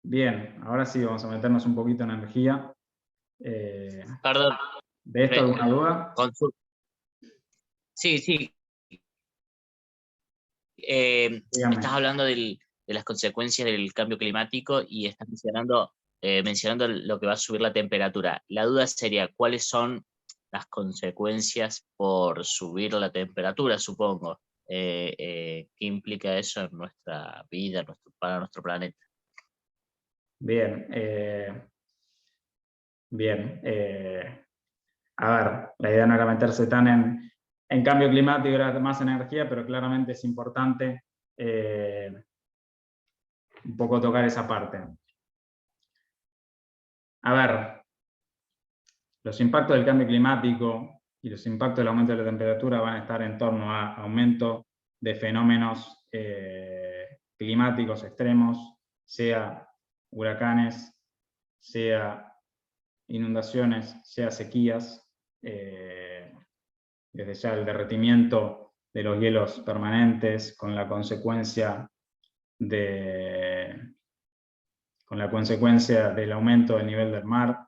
Bien, ahora sí vamos a meternos un poquito en energía. Perdón. ¿De esto alguna duda? Sí. Estás hablando de las consecuencias del cambio climático y estás mencionando lo que va a subir la temperatura. La duda sería, ¿cuáles son las consecuencias por subir la temperatura, supongo? ¿Qué implica eso en nuestra vida, para nuestro planeta? Bien. A ver, la idea no era meterse tan en cambio climático, era más energía, pero claramente es importante un poco tocar esa parte. A ver, los impactos del cambio climático y los impactos del aumento de la temperatura van a estar en torno a aumento de fenómenos climáticos extremos, sea huracanes, sea inundaciones, sea sequías, desde ya el derretimiento de los hielos permanentes con la consecuencia del aumento del nivel del mar.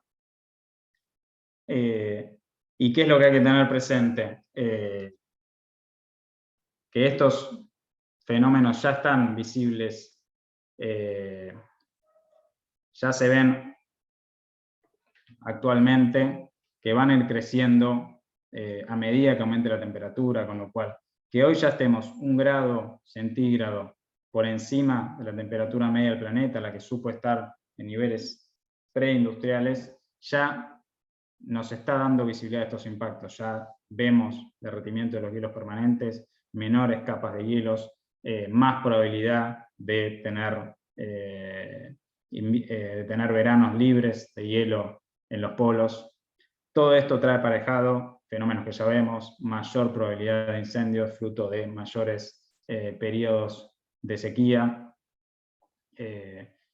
¿Y qué es lo que hay que tener presente? Que estos fenómenos ya están visibles, ya se ven actualmente, que van a ir creciendo a medida que aumente la temperatura, con lo cual, que hoy ya estemos 1 grado centígrado por encima de la temperatura media del planeta, la que supo estar en niveles preindustriales, ya nos está dando visibilidad a estos impactos. Ya vemos derretimiento de los hielos permanentes, menores capas de hielos, más probabilidad de tener veranos libres de hielo en los polos. Todo esto trae aparejado fenómenos que ya vemos, mayor probabilidad de incendios, fruto de mayores periodos de sequía.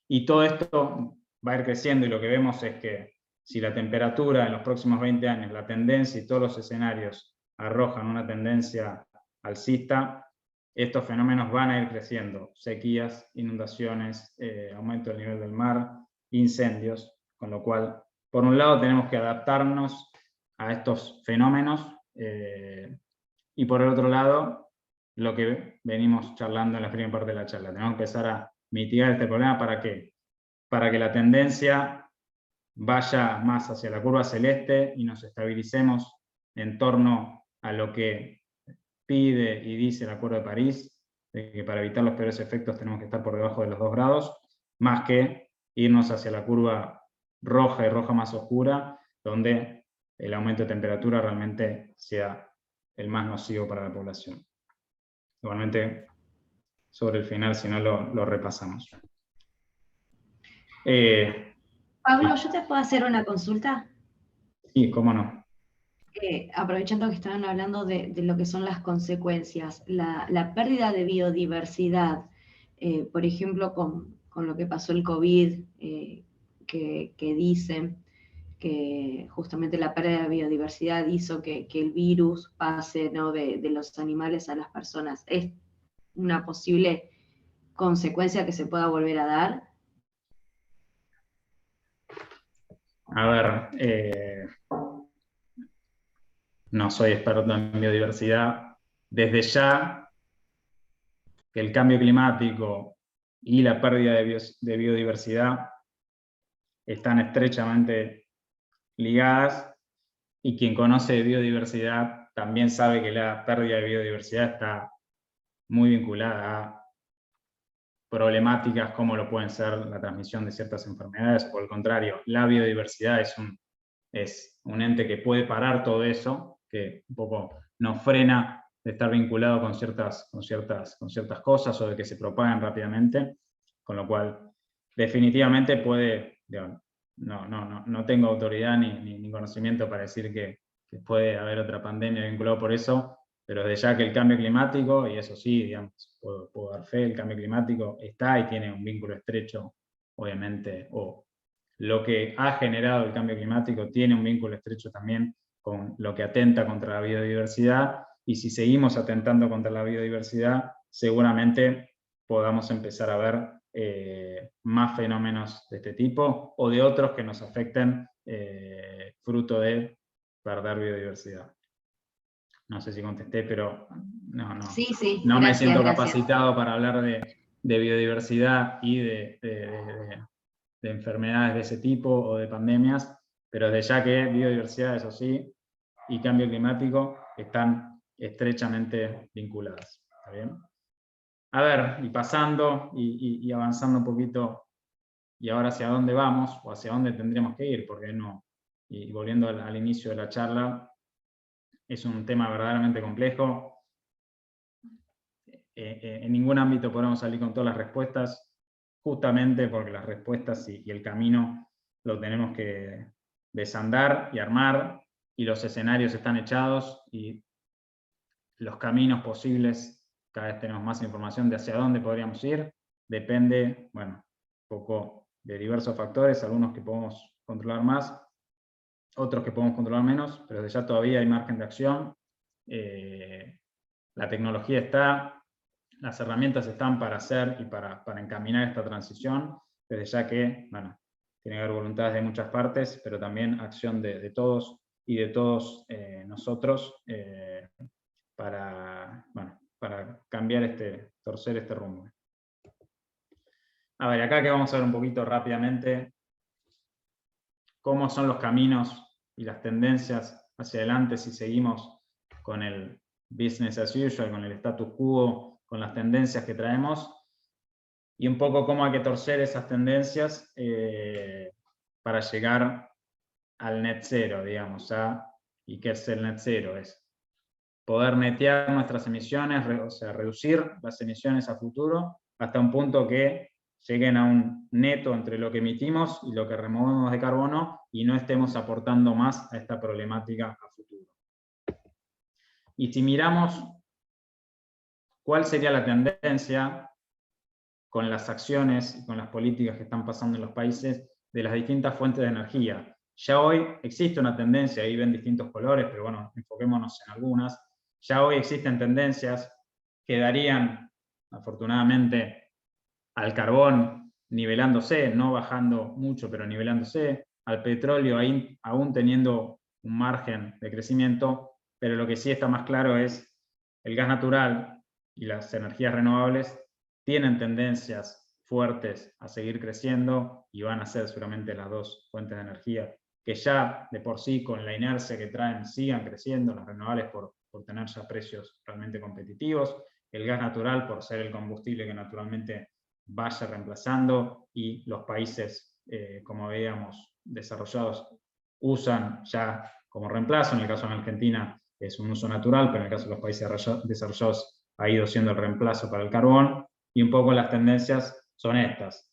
Y todo esto va a ir creciendo, y lo que vemos es que si la temperatura en los próximos 20 años, la tendencia y todos los escenarios arrojan una tendencia alcista, estos fenómenos van a ir creciendo: sequías, inundaciones, aumento del nivel del mar, incendios, con lo cual, por un lado, tenemos que adaptarnos a estos fenómenos, y por el otro lado, lo que venimos charlando en la primera parte de la charla, tenemos que empezar a mitigar este problema. ¿Para qué? Para que la tendencia vaya más hacia la curva celeste y nos estabilicemos en torno a lo que pide y dice el Acuerdo de París, de que para evitar los peores efectos tenemos que estar por debajo de los 2 grados, más que irnos hacia la curva roja y roja más oscura, donde el aumento de temperatura realmente sea el más nocivo para la población. Igualmente, sobre el final, si no, lo repasamos. Pablo, ¿yo te puedo hacer una consulta? Sí, cómo no. Aprovechando que estaban hablando de lo que son las consecuencias, la pérdida de biodiversidad, por ejemplo, con lo que pasó el COVID, que dicen que justamente la pérdida de biodiversidad hizo que el virus pase, ¿no?, de los animales a las personas. ¿Es una posible consecuencia que se pueda volver a dar? A ver, no soy experto en biodiversidad. Desde ya, que el cambio climático y la pérdida de biodiversidad están estrechamente ligadas, y quien conoce de biodiversidad también sabe que la pérdida de biodiversidad está muy vinculada a problemáticas como lo pueden ser la transmisión de ciertas enfermedades. Por el contrario, la biodiversidad es un ente que puede parar todo eso, que un poco nos frena de estar vinculado con ciertas cosas, o de que se propagan rápidamente, con lo cual definitivamente puede, digamos, no tengo autoridad ni conocimiento para decir que puede haber otra pandemia vinculada por eso, pero desde ya que el cambio climático, y eso sí, digamos, puedo dar fe, el cambio climático está y tiene un vínculo estrecho, obviamente, o lo que ha generado el cambio climático tiene un vínculo estrecho también con lo que atenta contra la biodiversidad, y si seguimos atentando contra la biodiversidad, seguramente podamos empezar a ver más fenómenos de este tipo, o de otros que nos afecten fruto de perder biodiversidad. No sé si contesté, pero Sí, sí, no gracias, me siento gracias. capacitado para hablar de biodiversidad y de enfermedades de ese tipo o de pandemias, pero desde ya que biodiversidad, eso sí, y cambio climático están estrechamente vinculadas. ¿Está bien? A ver, y pasando y avanzando un poquito, y ahora hacia dónde vamos, o hacia dónde tendríamos que ir, porque no, y volviendo al inicio de la charla, es un tema verdaderamente complejo. En ningún ámbito podemos salir con todas las respuestas, justamente porque las respuestas y el camino lo tenemos que desandar y armar, y los escenarios están echados, y los caminos posibles, cada vez tenemos más información de hacia dónde podríamos ir. Depende, bueno, un poco de diversos factores, algunos que podemos controlar más, otros que podemos controlar menos, pero desde ya todavía hay margen de acción. La tecnología está, las herramientas están para hacer y para encaminar esta transición, desde ya que, bueno, tiene que haber voluntades de muchas partes, pero también acción de todos y de todos nosotros para cambiar torcer este rumbo. A ver, acá que vamos a ver un poquito rápidamente cómo son los caminos y las tendencias hacia adelante si seguimos con el business as usual, con el status quo, con las tendencias que traemos, y un poco cómo hay que torcer esas tendencias para llegar al net cero, digamos. ¿Y qué es el net cero? Es poder netear nuestras emisiones, o sea, reducir las emisiones a futuro hasta un punto que lleguen a un neto entre lo que emitimos y lo que removemos de carbono, y no estemos aportando más a esta problemática a futuro. Y si miramos cuál sería la tendencia con las acciones y con las políticas que están pasando en los países de las distintas fuentes de energía. Ya hoy existe una tendencia, ahí ven distintos colores, pero bueno, enfoquémonos en algunas. Ya hoy existen tendencias quedarían, afortunadamente, al carbón nivelándose, no bajando mucho, pero nivelándose, al petróleo ahí, aún teniendo un margen de crecimiento, pero lo que sí está más claro es el gas natural y las energías renovables tienen tendencias fuertes a seguir creciendo y van a ser seguramente las dos fuentes de energía que ya de por sí con la inercia que traen sigan creciendo, las renovables por tener ya precios realmente competitivos, el gas natural por ser el combustible que naturalmente vaya reemplazando, y los países, como veíamos, desarrollados usan ya como reemplazo. En el caso de Argentina es un uso natural, pero en el caso de los países desarrollados ha ido siendo el reemplazo para el carbón, y un poco las tendencias son estas: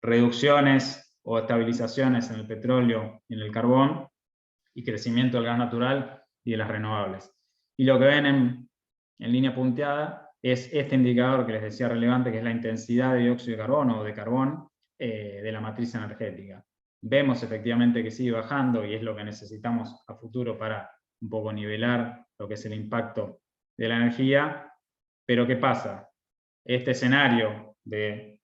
reducciones o estabilizaciones en el petróleo y en el carbón, y crecimiento del gas natural y de las renovables. Y lo que ven en línea punteada es este indicador que les decía relevante, que es la intensidad de dióxido de carbono o de carbón de la matriz energética. Vemos efectivamente que sigue bajando, y es lo que necesitamos a futuro para un poco nivelar lo que es el impacto de la energía. Pero ¿qué pasa? Este escenario de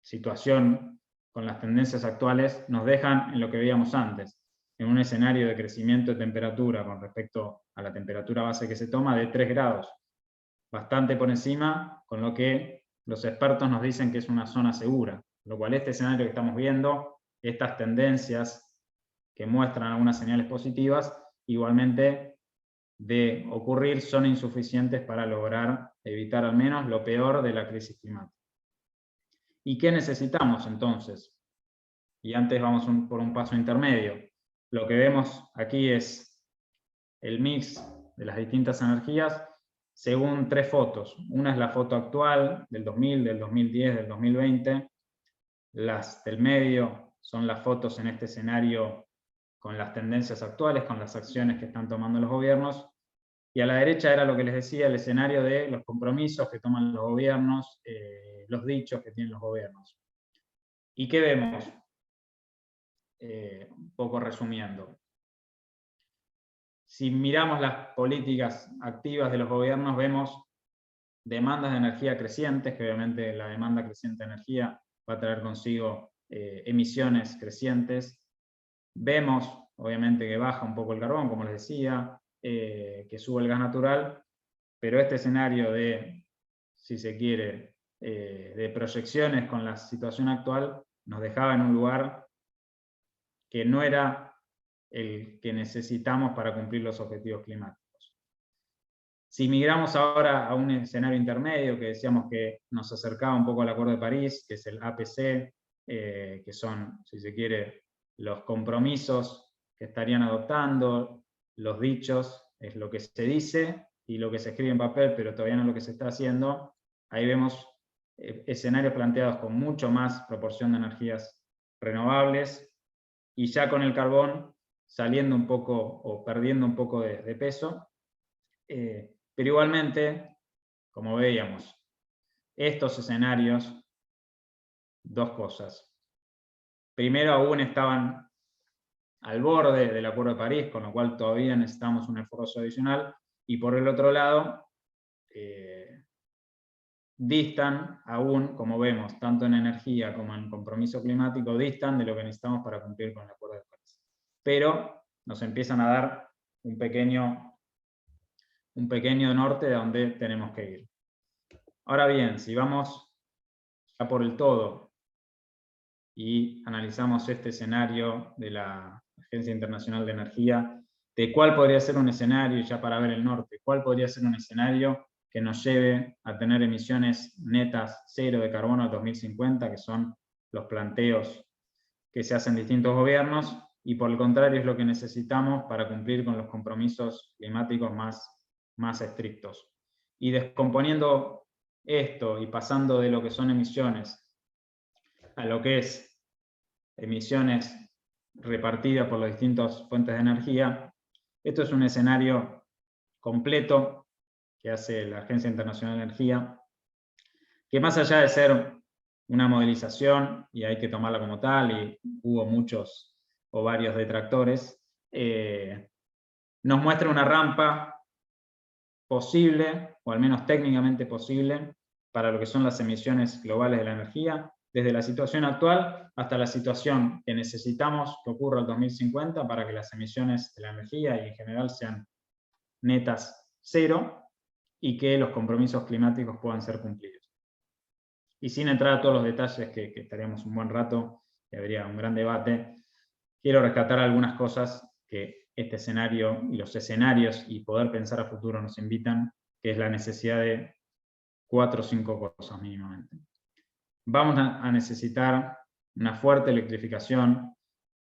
situación con las tendencias actuales nos dejan en lo que veíamos antes, en un escenario de crecimiento de temperatura con respecto a la temperatura base que se toma de 3 grados, bastante por encima, con lo que los expertos nos dicen que es una zona segura, lo cual este escenario que estamos viendo, estas tendencias que muestran algunas señales positivas, igualmente de ocurrir son insuficientes para lograr evitar al menos lo peor de la crisis climática. ¿Y qué necesitamos entonces? Y antes vamos por un paso intermedio. Lo que vemos aquí es el mix de las distintas energías según 3 fotos. Una es la foto actual del 2000, del 2010, del 2020. Las del medio son las fotos en este escenario con las tendencias actuales, con las acciones que están tomando los gobiernos. Y a la derecha era lo que les decía, el escenario de los compromisos que toman los gobiernos, los dichos que tienen los gobiernos. ¿Y qué vemos? Un poco resumiendo. Si miramos las políticas activas de los gobiernos, vemos demandas de energía crecientes, que obviamente la demanda creciente de energía va a traer consigo emisiones crecientes. Vemos, obviamente, que baja un poco el carbón, como les decía, que sube el gas natural, pero este escenario de, si se quiere, de proyecciones con la situación actual, nos dejaba en un lugar que no era el que necesitamos para cumplir los objetivos climáticos. Si migramos ahora a un escenario intermedio, que decíamos que nos acercaba un poco al Acuerdo de París, que es el APC, que son, si se quiere, los compromisos que estarían adoptando, los dichos, es lo que se dice y lo que se escribe en papel, pero todavía no es lo que se está haciendo. Ahí vemos escenarios planteados con mucho más proporción de energías renovables, y ya con el carbón saliendo un poco o perdiendo un poco de peso. Pero igualmente, como veíamos, estos escenarios, dos cosas. Primero, aún estaban al borde del Acuerdo de París, con lo cual todavía necesitamos un esfuerzo adicional, y por el otro lado, distan aún, como vemos, tanto en energía como en compromiso climático, distan de lo que necesitamos para cumplir con el Acuerdo de París. Pero nos empiezan a dar un pequeño norte de donde tenemos que ir. Ahora bien, si vamos ya por el todo y analizamos este escenario de la Agencia Internacional de Energía, de cuál podría ser un escenario, ya para ver el norte, cuál podría ser un escenario que nos lleve a tener emisiones netas cero de carbono al 2050, que son los planteos que se hacen distintos gobiernos, y por el contrario es lo que necesitamos para cumplir con los compromisos climáticos más estrictos. Y descomponiendo esto y pasando de lo que son emisiones a lo que es emisiones repartidas por las distintas fuentes de energía, esto es un escenario completo que hace la Agencia Internacional de Energía, que más allá de ser una modelización, y hay que tomarla como tal, y hubo muchos o varios detractores, nos muestra una rampa posible, o al menos técnicamente posible, para lo que son las emisiones globales de la energía, desde la situación actual hasta la situación que necesitamos que ocurra el 2050 para que las emisiones de la energía y en general sean netas cero y que los compromisos climáticos puedan ser cumplidos. Y sin entrar a todos los detalles, que estaríamos un buen rato, que habría un gran debate, quiero rescatar algunas cosas que este escenario y los escenarios y poder pensar a futuro nos invitan, que es la necesidad de 4 o 5 cosas mínimamente. Vamos a necesitar una fuerte electrificación,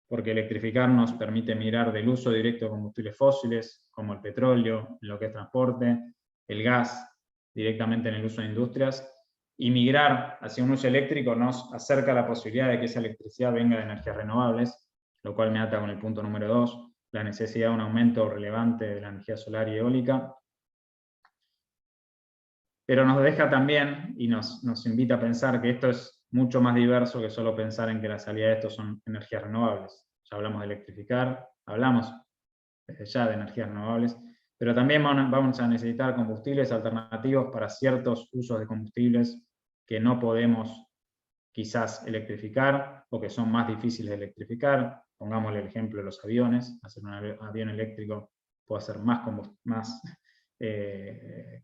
porque electrificar nos permite migrar del uso directo de combustibles fósiles, como el petróleo, lo que es transporte, el gas, directamente en el uso de industrias, y migrar hacia un uso eléctrico nos acerca a la posibilidad de que esa electricidad venga de energías renovables, lo cual me ata con el punto número 2, la necesidad de un aumento relevante de la energía solar y eólica. Pero nos deja también, y nos invita a pensar que esto es mucho más diverso que solo pensar en que la salida de esto son energías renovables. Ya hablamos de electrificar, hablamos desde ya de energías renovables, pero también vamos a necesitar combustibles alternativos para ciertos usos de combustibles que no podemos quizás electrificar, o que son más difíciles de electrificar. Pongámosle el ejemplo de los aviones. Hacer un avión eléctrico puede ser más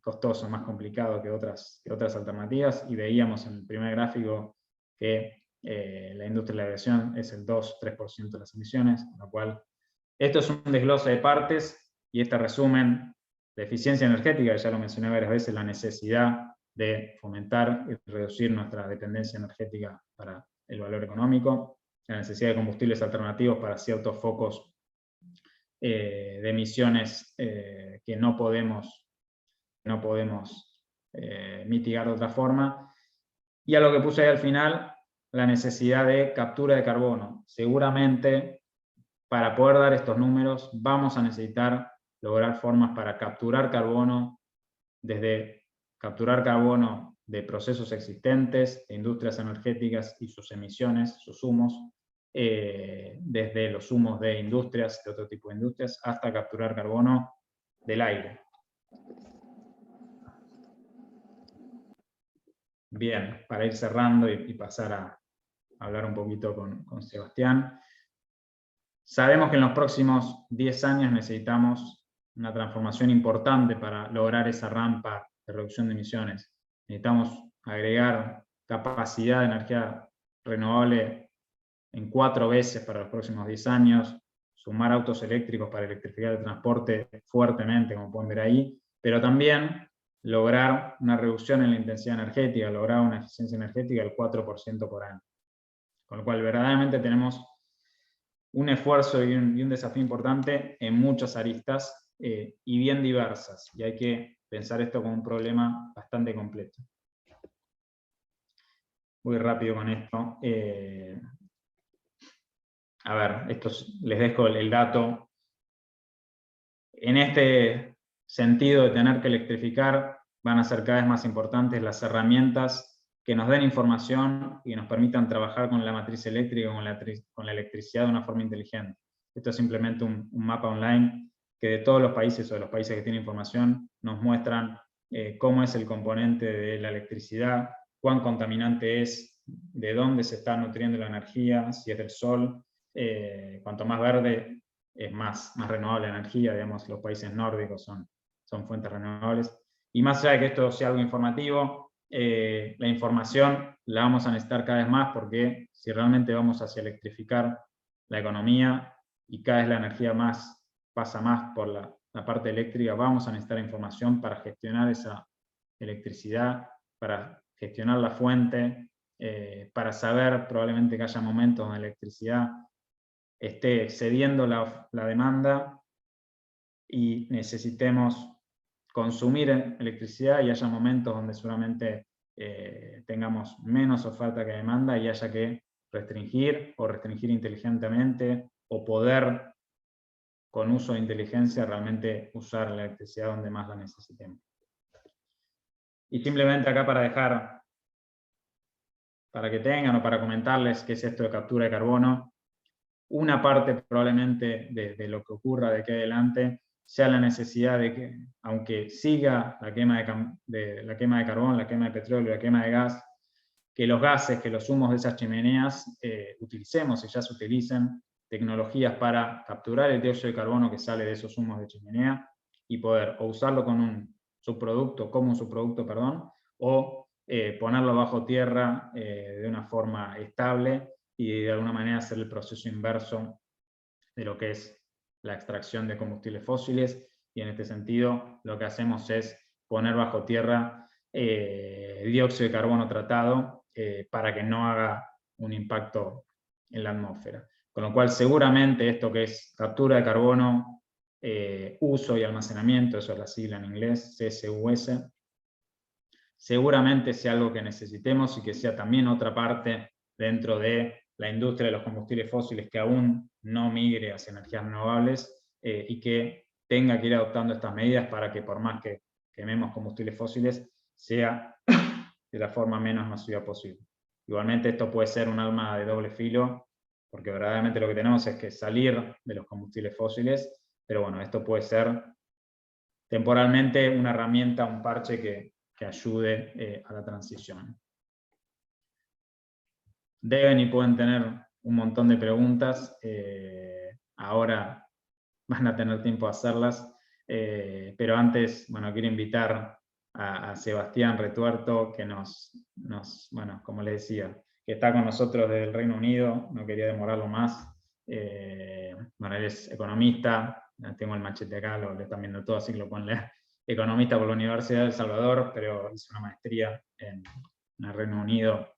costoso, más complicado que otras alternativas, y veíamos en el primer gráfico que la industria de la aviación es el 2-3% de las emisiones, con lo cual esto es un desglose de partes, y este resumen de eficiencia energética, que ya lo mencioné varias veces, la necesidad de fomentar y reducir nuestra dependencia energética para el valor económico, la necesidad de combustibles alternativos para ciertos focos de emisiones que no podemos mitigar de otra forma, y a lo que puse ahí al final, la necesidad de captura de carbono. Seguramente, para poder dar estos números, vamos a necesitar lograr formas para capturar carbono, desde capturar carbono de procesos existentes, de industrias energéticas y sus emisiones, sus humos, desde los humos de industrias, de otro tipo de industrias, hasta capturar carbono del aire. Bien, para ir cerrando y pasar a hablar un poquito con Sebastián. Sabemos que en los próximos 10 años necesitamos una transformación importante para lograr esa rampa de reducción de emisiones. Necesitamos agregar capacidad de energía renovable en 4 veces para los próximos 10 años, sumar autos eléctricos para electrificar el transporte fuertemente, como pueden ver ahí, pero también lograr una reducción en la intensidad energética, lograr una eficiencia energética del 4% por año. Con lo cual, verdaderamente tenemos un esfuerzo y un desafío importante en muchas aristas y bien diversas, y hay que pensar esto como un problema bastante completo. Muy rápido con esto. A ver, les dejo el dato. En este sentido de tener que electrificar, van a ser cada vez más importantes las herramientas que nos den información y nos permitan trabajar con la matriz eléctrica, con la electricidad de una forma inteligente. Esto es simplemente un mapa online que de todos los países, o de los países que tienen información, nos muestran cómo es el componente de la electricidad, cuán contaminante es, de dónde se está nutriendo la energía, si es del sol. Cuanto más verde, es más renovable la energía. Digamos, los países nórdicos son fuentes renovables. Y más allá de que esto sea algo informativo, la información la vamos a necesitar cada vez más, porque si realmente vamos hacia electrificar la economía y cada vez la energía pasa más por la parte eléctrica, vamos a necesitar información para gestionar esa electricidad, para gestionar la fuente, para saber probablemente que haya momentos donde la electricidad esté excediendo la demanda y necesitemos consumir electricidad, y haya momentos donde seguramente tengamos menos oferta que demanda y haya que restringir inteligentemente, o poder con uso de inteligencia realmente usar la electricidad donde más la necesitemos. Y simplemente acá para que tengan o para comentarles qué es esto de captura de carbono, una parte probablemente de lo que ocurra de aquí adelante sea la necesidad de que, aunque siga la quema de carbón, la quema de petróleo, la quema de gas, que los gases, que los humos de esas chimeneas utilicemos y ya se utilicen tecnologías para capturar el dióxido de carbono que sale de esos humos de chimenea y poder o usarlo con un subproducto, como un subproducto, perdón, o ponerlo bajo tierra de una forma estable y de alguna manera hacer el proceso inverso de lo que es la extracción de combustibles fósiles, y en este sentido lo que hacemos es poner bajo tierra dióxido de carbono tratado para que no haga un impacto en la atmósfera. Con lo cual seguramente esto que es captura de carbono, uso y almacenamiento, eso es la sigla en inglés, CSUS, seguramente sea algo que necesitemos y que sea también otra parte dentro de la industria de los combustibles fósiles que aún no migre hacia energías renovables y que tenga que ir adoptando estas medidas para que por más que quememos combustibles fósiles, sea de la forma menos nociva posible. Igualmente esto puede ser un arma de doble filo, porque verdaderamente lo que tenemos es que salir de los combustibles fósiles, pero bueno, esto puede ser temporalmente una herramienta, un parche que ayude a la transición. Deben y pueden tener un montón de preguntas, ahora van a tener tiempo a hacerlas, pero antes, bueno, quiero invitar a Sebastián Retuerto, que bueno, como les decía, que está con nosotros desde el Reino Unido, no quería demorarlo más. Bueno, él es economista, tengo el machete acá, lo están viendo todo, así que lo pueden leer. Economista por la Universidad de El Salvador, pero hizo una maestría en el Reino Unido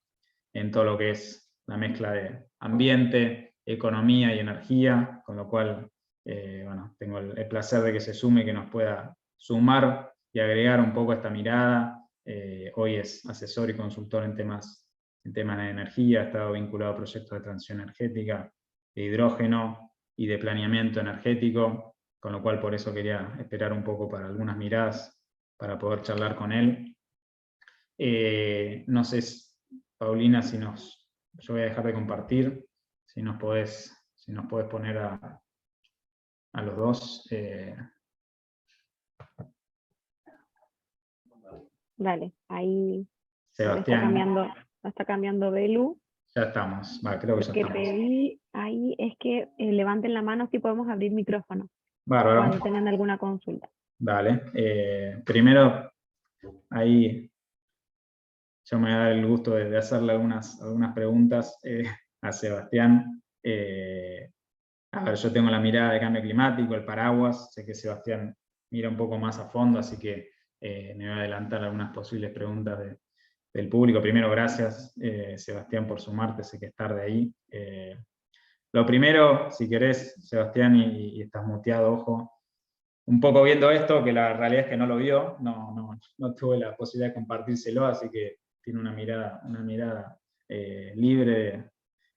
en todo lo que es la mezcla de ambiente, economía y energía, con lo cual bueno, tengo el placer de que se sume, que nos pueda sumar y agregar un poco esta mirada. Hoy es asesor y consultor en temas de energía, ha estado vinculado a proyectos de transición energética, de hidrógeno y de planeamiento energético, con lo cual por eso quería esperar un poco para algunas miradas para poder charlar con él. No sé, Paulina, yo voy a dejar de compartir, si nos podés poner a los dos. Dale, ahí Sebastián. está cambiando Belu. Ya estamos, vale, creo que ya estamos. Lo que pedí ahí es que levanten la mano si podemos abrir micrófono. Bárbaro. Cuando tengan alguna consulta. Dale. Primero, ahí yo me voy a dar el gusto de hacerle algunas preguntas a Sebastián. A ver, yo tengo la mirada de cambio climático, el paraguas, sé que Sebastián mira un poco más a fondo, así que me voy a adelantar algunas posibles preguntas del público. Primero, gracias, Sebastián, por sumarte, sé que es tarde ahí. Lo primero, si querés, Sebastián, y estás muteado, ojo, un poco viendo esto, que la realidad es que no lo vio, no tuve la posibilidad de compartírselo, así que tiene una mirada libre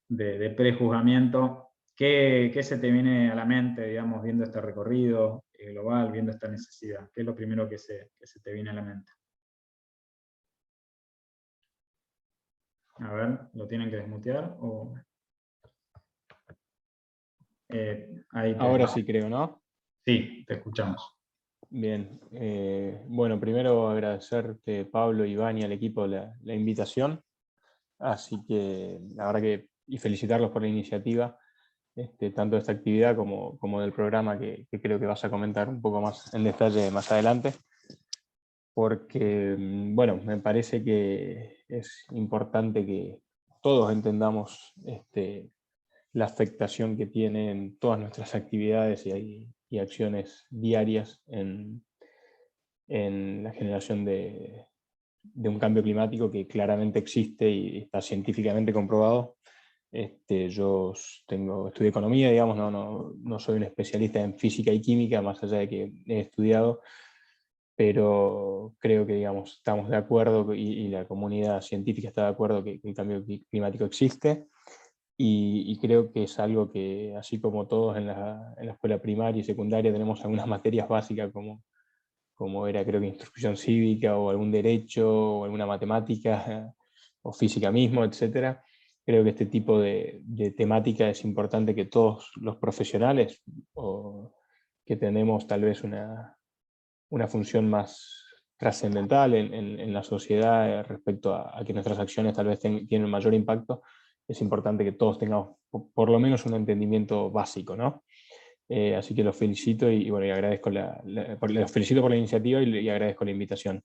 de prejuzgamiento. ¿Qué se te viene a la mente, digamos, viendo este recorrido global, viendo esta necesidad? ¿Qué es lo primero que se te viene a la mente? A ver, ¿lo tienen que desmutear? Ahora sí creo, ¿no? Sí, te escuchamos. Bien. Bueno, primero agradecerte, Pablo, Iván y al equipo la invitación. Así que, la verdad y felicitarlos por la iniciativa, tanto de esta actividad como del programa que creo que vas a comentar un poco más en detalle más adelante. Porque, bueno, me parece que es importante que todos entendamos la afectación que tienen todas nuestras actividades y acciones diarias en la generación de un cambio climático que claramente existe y está científicamente comprobado. Yo estudio economía, digamos, no soy un especialista en física y química, más allá de que he estudiado, pero creo que, digamos, estamos de acuerdo y la comunidad científica está de acuerdo que el cambio climático existe. Y creo que es algo que, así como todos en la escuela primaria y secundaria tenemos algunas materias básicas como era, creo que instrucción cívica o algún derecho o alguna matemática o física mismo, etc. Creo que este tipo de temática es importante que todos los profesionales que tenemos tal vez una función más trascendental en la sociedad respecto a que nuestras acciones tal vez tienen mayor impacto, es importante que todos tengamos por lo menos un entendimiento básico, ¿no? Así que los felicito y bueno, y agradezco los felicito por la iniciativa y agradezco la invitación.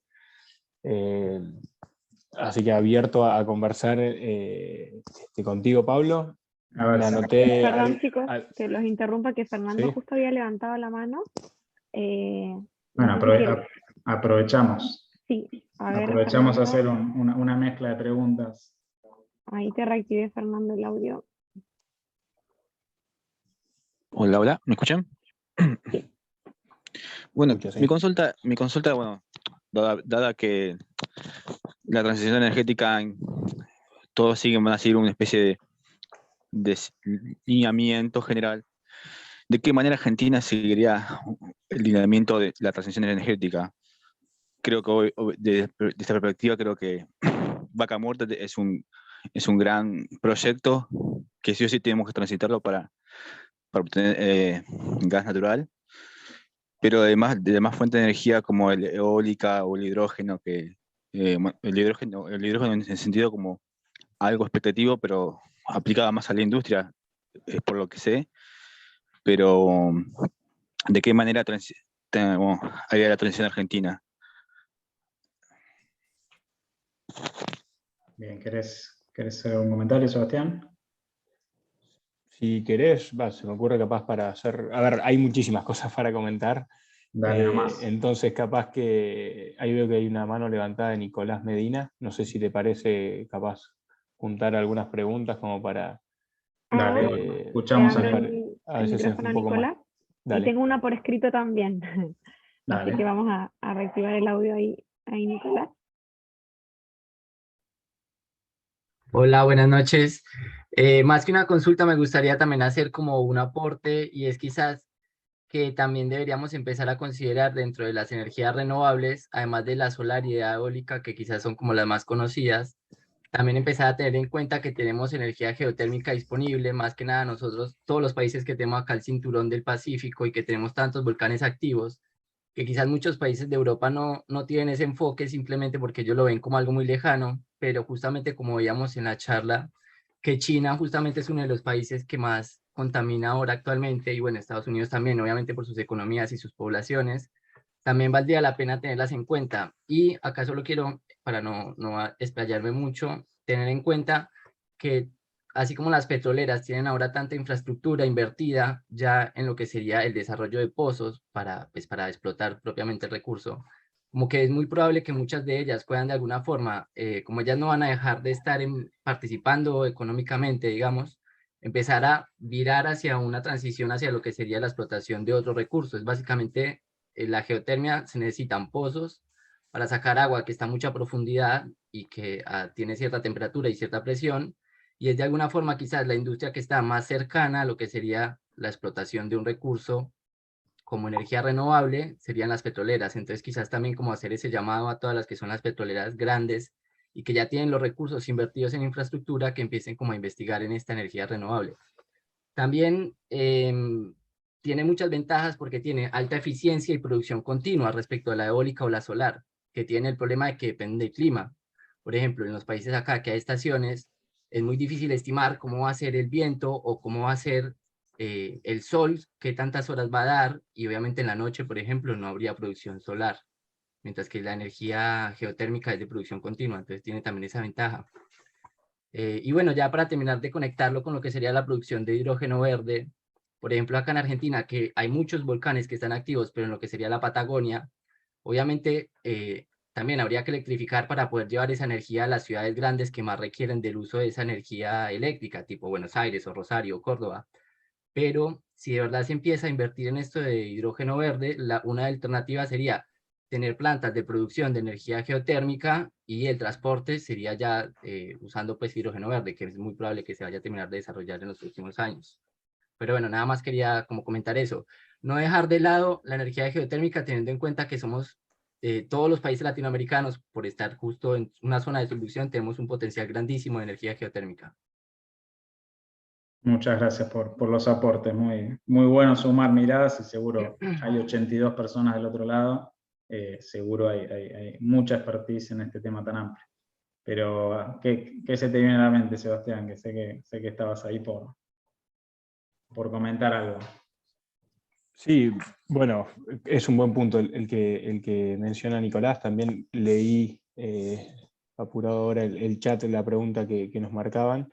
Así que abierto a conversar contigo, Pablo. A ver, Me anoté... Perdón, chicos, que los interrumpa, que Fernando ¿sí? justo había levantado la mano. Bueno, no sé si aprovechamos. Sí, a ver, Aprovechamos a Fernando, hacer una mezcla de preguntas. ahí te reactivé, Fernando, el audio. Hola, hola, ¿me escuchan? Bueno, Escucho, sí. mi consulta, bueno, dada que la transición energética, todos van a seguir una especie de lineamiento general, ¿de qué manera Argentina seguiría el lineamiento de la transición energética? Creo que hoy, desde esta perspectiva, creo que Vaca Muerta es un gran proyecto que sí o sí tenemos que transitarlo para obtener gas natural, pero además de demás fuentes de energía como el eólica o el hidrógeno, el hidrógeno en el sentido como algo expectativo, pero aplicada más a la industria, es por lo que sé, pero ¿de qué manera haría la transición argentina? Bien, ¿querés hacer un comentario, Sebastián? Si querés, se me ocurre capaz para hacer... A ver, hay muchísimas cosas para comentar. Dale nomás. Entonces, capaz que... Ahí veo que hay una mano levantada de Nicolás Medina. No sé si te parece capaz juntar algunas preguntas como para... Dale, Le escuchamos abro a el veces es micrófono a un poco más... Nicolás. Y Dale. tengo una por escrito también. Así que Dale. vamos a reactivar el audio ahí, Nicolás. Hola, buenas noches. Más que una consulta, me gustaría también hacer como un aporte, y es quizás que también deberíamos empezar a considerar dentro de las energías renovables, además de la solar y la eólica, que quizás son como las más conocidas, también empezar a tener en cuenta que tenemos energía geotérmica disponible, más que nada nosotros, todos los países que tenemos acá el cinturón del Pacífico y que tenemos tantos volcanes activos, que quizás muchos países de Europa no tienen ese enfoque simplemente porque ellos lo ven como algo muy lejano, pero justamente como veíamos en la charla, que China justamente es uno de los países que más contamina ahora actualmente, y bueno, Estados Unidos también, obviamente por sus economías y sus poblaciones, también valdría la pena tenerlas en cuenta. Y acá solo quiero, para no explayarme mucho, tener en cuenta que así como las petroleras tienen ahora tanta infraestructura invertida ya en lo que sería el desarrollo de pozos para explotar propiamente el recurso, como que es muy probable que muchas de ellas puedan de alguna forma, como ellas no van a dejar de estar participando económicamente, digamos, empezar a virar hacia una transición hacia lo que sería la explotación de otros recursos. Básicamente, la geotermia se necesitan pozos para sacar agua que está a mucha profundidad y que tiene cierta temperatura y cierta presión, y es de alguna forma quizás la industria que está más cercana a lo que sería la explotación de un recurso como energía renovable, serían las petroleras. Entonces quizás también como hacer ese llamado a todas las que son las petroleras grandes y que ya tienen los recursos invertidos en infraestructura, que empiecen como a investigar en esta energía renovable. También tiene muchas ventajas porque tiene alta eficiencia y producción continua respecto a la eólica o la solar, que tiene el problema de que depende del clima. Por ejemplo, en los países acá que hay estaciones, es muy difícil estimar cómo va a ser el viento o cómo va a ser el sol, qué tantas horas va a dar, y obviamente en la noche, por ejemplo, no habría producción solar, mientras que la energía geotérmica es de producción continua, entonces tiene también esa ventaja. Y bueno, ya para terminar de conectarlo con lo que sería la producción de hidrógeno verde, por ejemplo, acá en Argentina, que hay muchos volcanes que están activos, pero en lo que sería la Patagonia, obviamente también habría que electrificar para poder llevar esa energía a las ciudades grandes que más requieren del uso de esa energía eléctrica, tipo Buenos Aires o Rosario o Córdoba. Pero si de verdad se empieza a invertir en esto de hidrógeno verde, una alternativa sería tener plantas de producción de energía geotérmica, y el transporte sería ya usando pues hidrógeno verde, que es muy probable que se vaya a terminar de desarrollar en los próximos años. Pero bueno, nada más quería como comentar eso. No dejar de lado la energía geotérmica, teniendo en cuenta que somos todos los países latinoamericanos, por estar justo en una zona de subducción, tenemos un potencial grandísimo de energía geotérmica. Muchas gracias por los aportes, muy, muy bueno sumar miradas y seguro hay 82 personas del otro lado, seguro hay mucha expertise en este tema tan amplio. Pero, ¿qué se te viene a la mente, Sebastián? Que sé que estabas ahí por comentar algo. Sí, bueno, es un buen punto el que menciona Nicolás. También leí apurado ahora el chat, la pregunta que nos marcaban.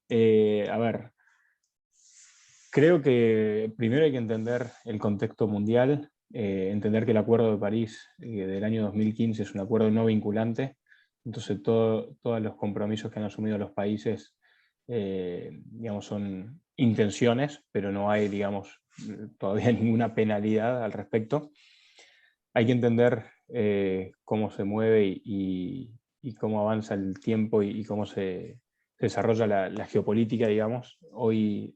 A ver, creo que primero hay que entender el contexto mundial, entender que el Acuerdo de París del año 2015 es un acuerdo no vinculante, entonces todos los compromisos que han asumido los países digamos, son intenciones, pero no hay, digamos, todavía ninguna penalidad al respecto. Hay que entender cómo se mueve y cómo avanza el tiempo y cómo se desarrolla la geopolítica, digamos. Hoy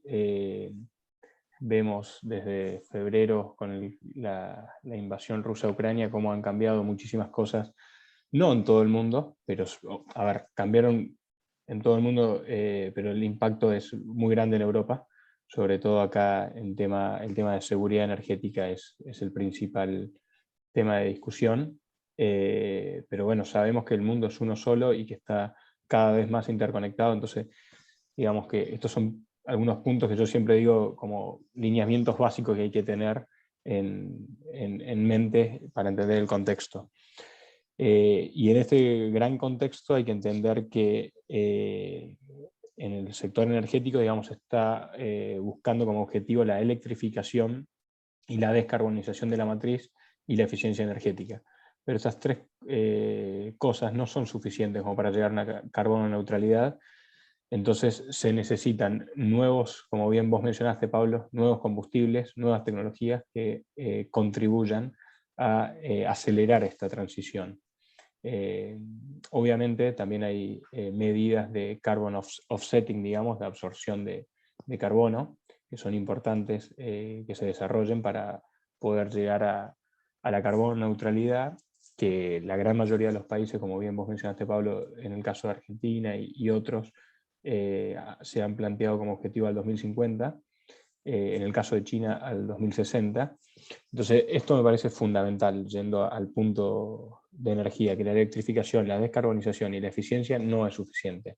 vemos desde febrero con la invasión rusa a Ucrania cómo han cambiado muchísimas cosas, no en todo el mundo, pero a ver, cambiaron en todo el mundo, pero el impacto es muy grande en Europa, sobre todo acá el tema de seguridad energética es el principal tema de discusión, pero bueno, sabemos que el mundo es uno solo y que está cada vez más interconectado, entonces digamos que estos son algunos puntos que yo siempre digo como lineamientos básicos que hay que tener en mente para entender el contexto. Y en este gran contexto hay que entender que en el sector energético, digamos, está buscando como objetivo la electrificación y la descarbonización de la matriz y la eficiencia energética. Pero esas tres cosas no son suficientes como para llegar a una carbono neutralidad. Entonces se necesitan nuevos, como bien vos mencionaste, Pablo, nuevos combustibles, nuevas tecnologías que contribuyan a acelerar esta transición. Obviamente también hay medidas de carbon offsetting, digamos, de absorción de carbono, que son importantes que se desarrollen para poder llegar a la carbono neutralidad, que la gran mayoría de los países, como bien vos mencionaste, Pablo, en el caso de Argentina y otros, se han planteado como objetivo al 2050, en el caso de China al 2060. Entonces, esto me parece fundamental, yendo al punto de energía, que la electrificación, la descarbonización y la eficiencia no es suficiente.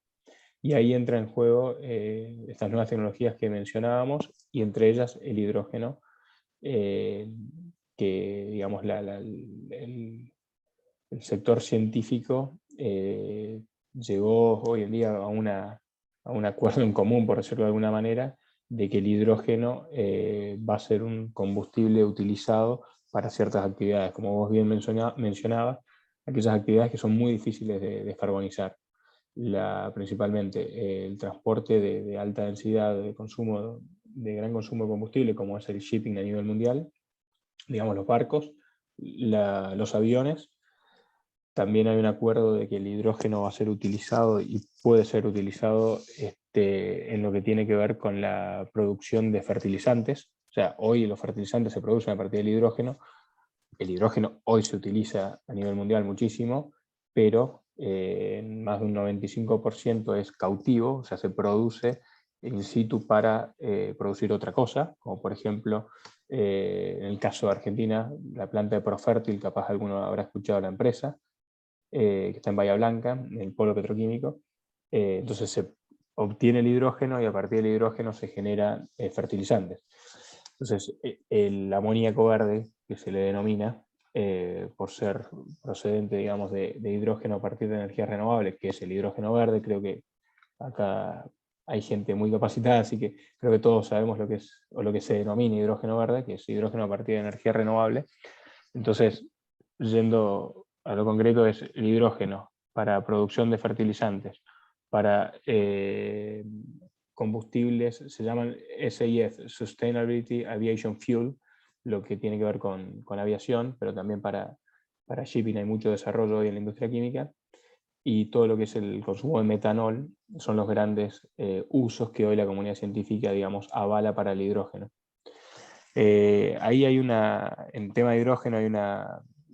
Y ahí entra en juego estas nuevas tecnologías que mencionábamos, y entre ellas el hidrógeno, que digamos el sector científico llegó hoy en día a un acuerdo en común, por decirlo de alguna manera, de que el hidrógeno va a ser un combustible utilizado para ciertas actividades, como vos bien mencionabas, aquellas actividades que son muy difíciles de descarbonizar. Principalmente el transporte de alta densidad de consumo, de gran consumo de combustible, como es el shipping a nivel mundial, digamos los barcos, los aviones. También hay un acuerdo de que el hidrógeno va a ser utilizado y puede ser utilizado en lo que tiene que ver con la producción de fertilizantes. O sea, hoy los fertilizantes se producen a partir del hidrógeno. El hidrógeno hoy se utiliza a nivel mundial muchísimo, pero más de un 95% es cautivo, o sea, se produce in situ para producir otra cosa, como por ejemplo, en el caso de Argentina, la planta de Profertil, capaz alguno habrá escuchado la empresa, que está en Bahía Blanca, en el polo petroquímico. Entonces se obtiene el hidrógeno y a partir del hidrógeno se generan fertilizantes. Entonces el amoníaco verde, que se le denomina, por ser procedente, digamos, de hidrógeno a partir de energías renovables, que es el hidrógeno verde, creo que acá hay gente muy capacitada, así que creo que todos sabemos lo que es, o lo que se denomina hidrógeno verde, que es hidrógeno a partir de energía renovable. Entonces, yendo a lo concreto, es el hidrógeno para producción de fertilizantes, para combustibles, se llaman SAF, Sustainability Aviation Fuel, lo que tiene que ver con aviación, pero también para shipping hay mucho desarrollo hoy en la industria química, y todo lo que es el consumo de metanol son los grandes usos que hoy la comunidad científica, digamos, avala para el hidrógeno. Ahí hay en tema de hidrógeno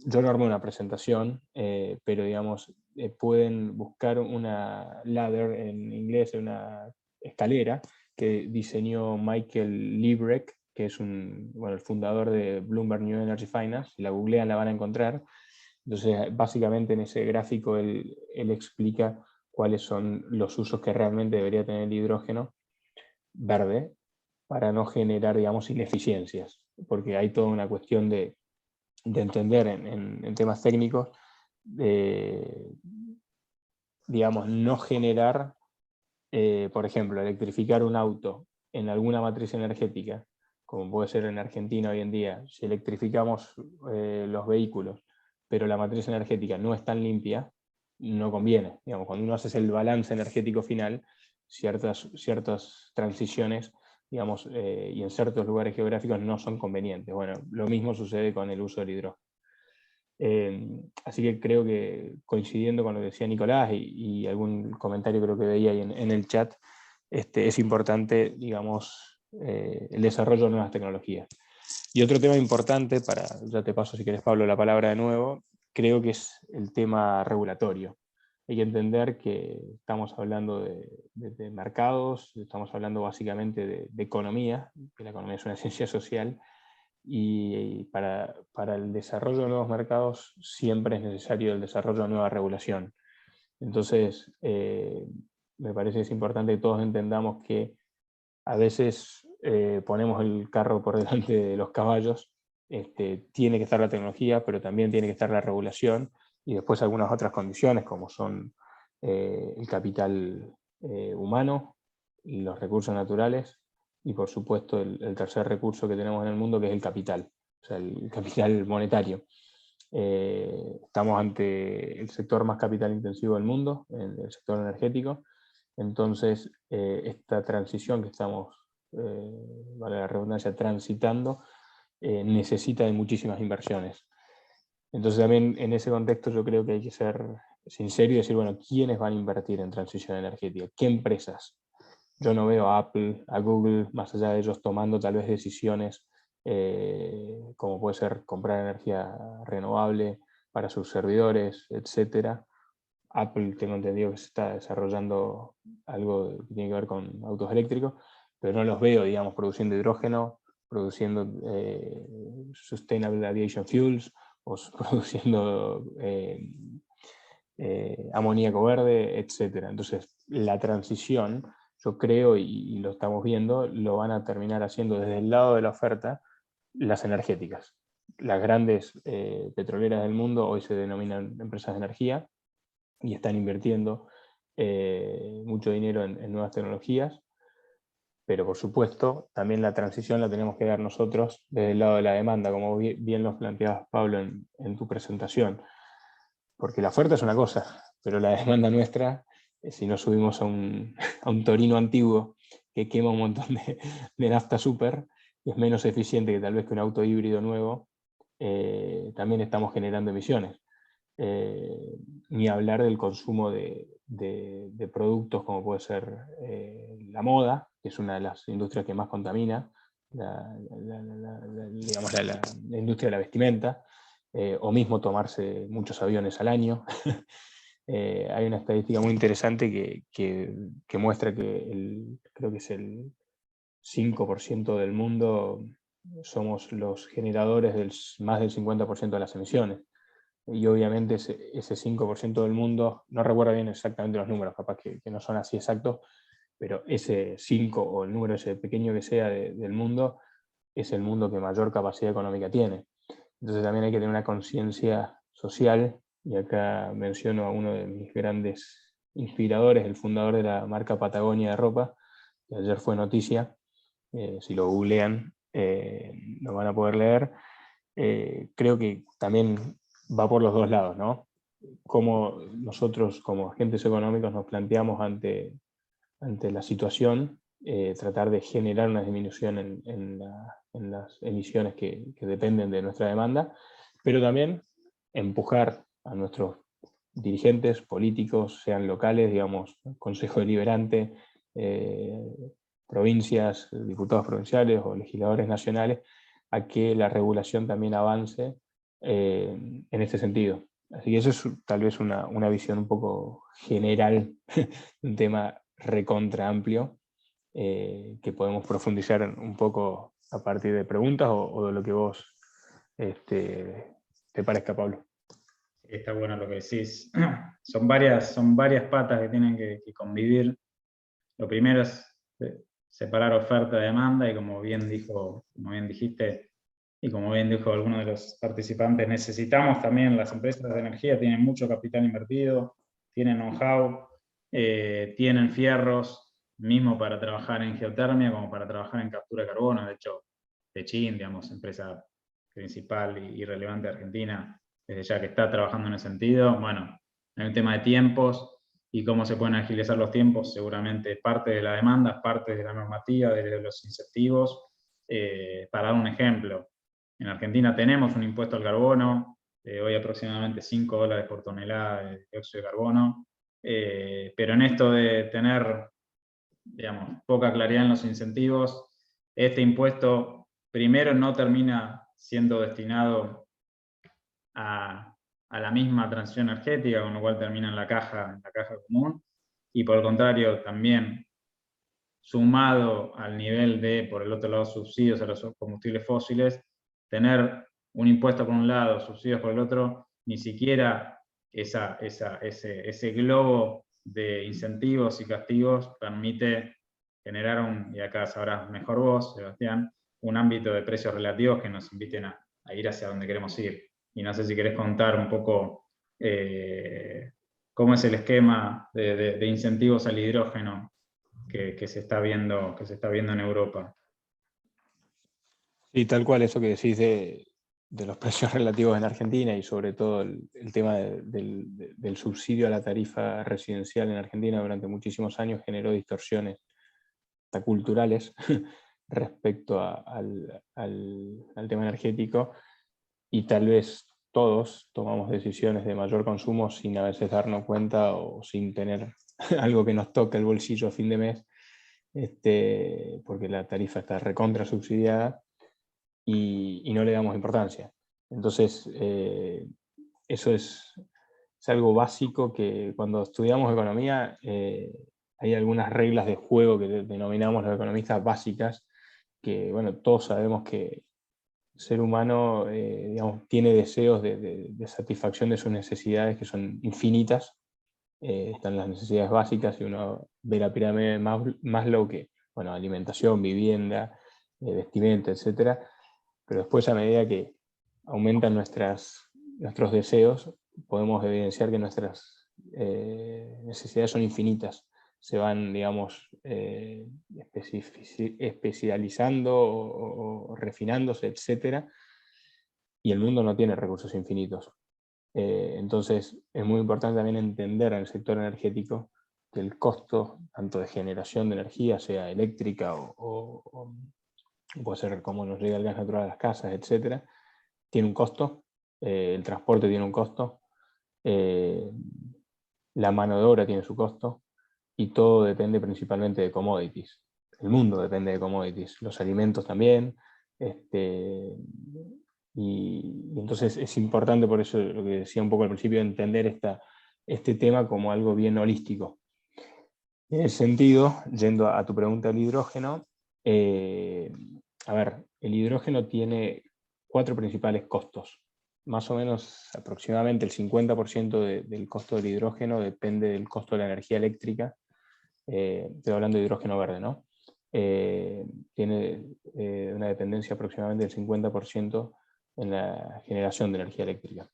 yo no armé una presentación, pero digamos, pueden buscar una ladder en inglés, una escalera, que diseñó Michael Liebrecht, que es el fundador de Bloomberg New Energy Finance. Si la googlean la van a encontrar. Entonces, básicamente en ese gráfico él explica cuáles son los usos que realmente debería tener el hidrógeno verde para no generar, digamos, ineficiencias, porque hay toda una cuestión de entender en temas técnicos, digamos, no generar, por ejemplo, electrificar un auto en alguna matriz energética, como puede ser en Argentina hoy en día. Si electrificamos los vehículos, pero la matriz energética no es tan limpia, no conviene. Digamos, cuando uno hace el balance energético final, ciertas transiciones, digamos, y en ciertos lugares geográficos no son convenientes. Bueno, lo mismo sucede con el uso del hidrógeno. Así que creo que, coincidiendo con lo que decía Nicolás y algún comentario creo que veía ahí en el chat, es importante, digamos, el desarrollo de nuevas tecnologías. Y otro tema importante, ya te paso si querés, Pablo, la palabra de nuevo, creo que es el tema regulatorio. Hay que entender que estamos hablando de mercados, estamos hablando básicamente de economía, que la economía es una ciencia social, y para el desarrollo de nuevos mercados siempre es necesario el desarrollo de nueva regulación. Entonces, me parece que es importante que todos entendamos que a veces ponemos el carro por delante de los caballos. Tiene que estar la tecnología, pero también tiene que estar la regulación, y después algunas otras condiciones, como son el capital humano, los recursos naturales, y por supuesto el tercer recurso que tenemos en el mundo, que es el capital, o sea, el capital monetario. Estamos ante el sector más capital intensivo del mundo, el sector energético. Entonces, esta transición que estamos, vale la redundancia, transitando, necesita de muchísimas inversiones. Entonces también en ese contexto yo creo que hay que ser sincero y decir, bueno, ¿quiénes van a invertir en transición energética? ¿Qué empresas? Yo no veo a Apple, a Google, más allá de ellos tomando tal vez decisiones como puede ser comprar energía renovable para sus servidores, etc. Apple, tengo entendido que se está desarrollando algo que tiene que ver con autos eléctricos, pero no los veo, digamos, produciendo hidrógeno, produciendo Sustainable Aviation Fuels, o produciendo amoníaco verde, etc. Entonces, la transición, yo creo, y lo estamos viendo, lo van a terminar haciendo desde el lado de la oferta las energéticas. Las grandes petroleras del mundo hoy se denominan empresas de energía y están invirtiendo mucho dinero en nuevas tecnologías, pero por supuesto también la transición la tenemos que dar nosotros desde el lado de la demanda, como bien lo planteabas, Pablo, en tu presentación. Porque la oferta es una cosa, pero la demanda nuestra, si no subimos a un Torino antiguo que quema un montón de nafta súper, y es menos eficiente que tal vez que un auto híbrido nuevo, también estamos generando emisiones. Ni hablar del consumo de productos como puede ser la moda, que es una de las industrias que más contamina, digamos, la industria de la vestimenta, o mismo tomarse muchos aviones al año. Hay una estadística muy interesante que muestra que creo que es el 5% del mundo somos los generadores del más del 50% de las emisiones. Y obviamente ese 5% del mundo, no recuerdo bien exactamente los números, capaz que no son así exactos, pero ese 5 o el número ese pequeño que sea del mundo, es el mundo que mayor capacidad económica tiene. Entonces también hay que tener una conciencia social, y acá menciono a uno de mis grandes inspiradores, el fundador de la marca Patagonia de ropa, que ayer fue noticia, si lo googlean lo van a poder leer. Creo que también va por los dos lados, ¿no? Cómo nosotros como agentes económicos nos planteamos ante la situación, tratar de generar una disminución en las emisiones que dependen de nuestra demanda, pero también empujar a nuestros dirigentes políticos, sean locales, digamos, Consejo Deliberante, provincias, diputados provinciales o legisladores nacionales, a que la regulación también avance en este sentido. Así que eso es tal vez una visión un poco general, un tema recontra amplio, que podemos profundizar un poco a partir de preguntas o de lo que vos te parezca, Pablo. Está bueno lo que decís. Son varias patas que tienen que convivir. Lo primero es separar oferta de demanda, y como bien dijiste, y como bien dijo alguno de los participantes, necesitamos también, las empresas de energía tienen mucho capital invertido, tienen know-how, tienen fierros, mismo para trabajar en geotermia, como para trabajar en captura de carbono. De hecho, Techin, digamos, empresa principal y relevante de Argentina, desde ya que está trabajando en ese sentido. Bueno, en el tema de tiempos y cómo se pueden agilizar los tiempos, seguramente parte de la demanda, parte de la normativa, de los incentivos. Para dar un ejemplo, en Argentina tenemos un impuesto al carbono, hoy aproximadamente $5 por tonelada de dióxido de carbono, pero en esto de tener, digamos, poca claridad en los incentivos, este impuesto primero no termina siendo destinado a la misma transición energética, con lo cual termina en la caja común, y por el contrario también sumado al nivel de, por el otro lado, subsidios a los combustibles fósiles, tener un impuesto por un lado, subsidios por el otro, ni siquiera ese globo de incentivos y castigos permite generar y acá sabrás mejor vos, Sebastián, un ámbito de precios relativos que nos inviten a ir hacia donde queremos ir. Y no sé si querés contar un poco cómo es el esquema de incentivos al hidrógeno que se está viendo en Europa. Sí, tal cual, eso que decís de los precios relativos en Argentina, y sobre todo el tema del subsidio a la tarifa residencial en Argentina durante muchísimos años generó distorsiones hasta culturales respecto al tema energético, y tal vez todos tomamos decisiones de mayor consumo sin a veces darnos cuenta o sin tener algo que nos toque el bolsillo a fin de mes, porque la tarifa está recontra subsidiada y no le damos importancia. Entonces, eso es algo básico que cuando estudiamos economía hay algunas reglas de juego que denominamos los economistas básicas, que bueno, todos sabemos que el ser humano digamos, tiene deseos de satisfacción de sus necesidades que son infinitas. Están las necesidades básicas, y uno ve la pirámide de Maslow, que, bueno, alimentación, vivienda, vestimenta, etc. Pero después, a medida que aumentan nuestros deseos, podemos evidenciar que nuestras necesidades son infinitas. Se van, digamos, especializando o refinándose, etc. Y el mundo no tiene recursos infinitos. Entonces es muy importante también entender en el sector energético que el costo tanto de generación de energía, sea eléctrica o puede ser como nos llega el gas natural a las casas, etc., tiene un costo, el transporte tiene un costo, la mano de obra tiene su costo, y todo depende principalmente de commodities. El mundo depende de commodities, los alimentos también, y entonces es importante, por eso lo que decía un poco al principio, entender este tema como algo bien holístico. En ese sentido, yendo a tu pregunta del hidrógeno, a ver, el hidrógeno tiene 4 principales costos. Más o menos, aproximadamente el 50% del costo del hidrógeno depende del costo de la energía eléctrica. Estoy hablando de hidrógeno verde, ¿no? Tiene una dependencia aproximadamente del 50% en la generación de energía eléctrica.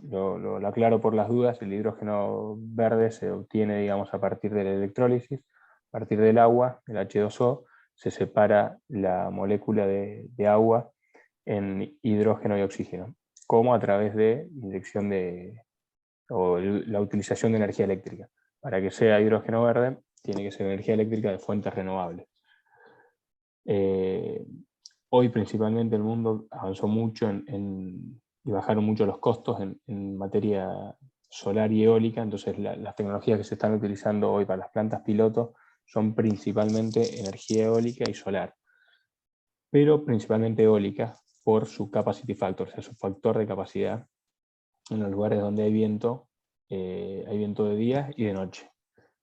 Lo aclaro por las dudas: el hidrógeno verde se obtiene, digamos, a partir de la electrólisis, a partir del agua, el H2O, se separa la molécula de agua en hidrógeno y oxígeno, como a través de inyección o la utilización de energía eléctrica. Para que sea hidrógeno verde, tiene que ser energía eléctrica de fuentes renovables. Hoy principalmente el mundo avanzó mucho y bajaron mucho los costos en materia solar y eólica. Entonces las tecnologías que se están utilizando hoy para las plantas piloto son principalmente energía eólica y solar, pero principalmente eólica por su capacity factor, o sea, su factor de capacidad. En los lugares donde hay viento de día y de noche.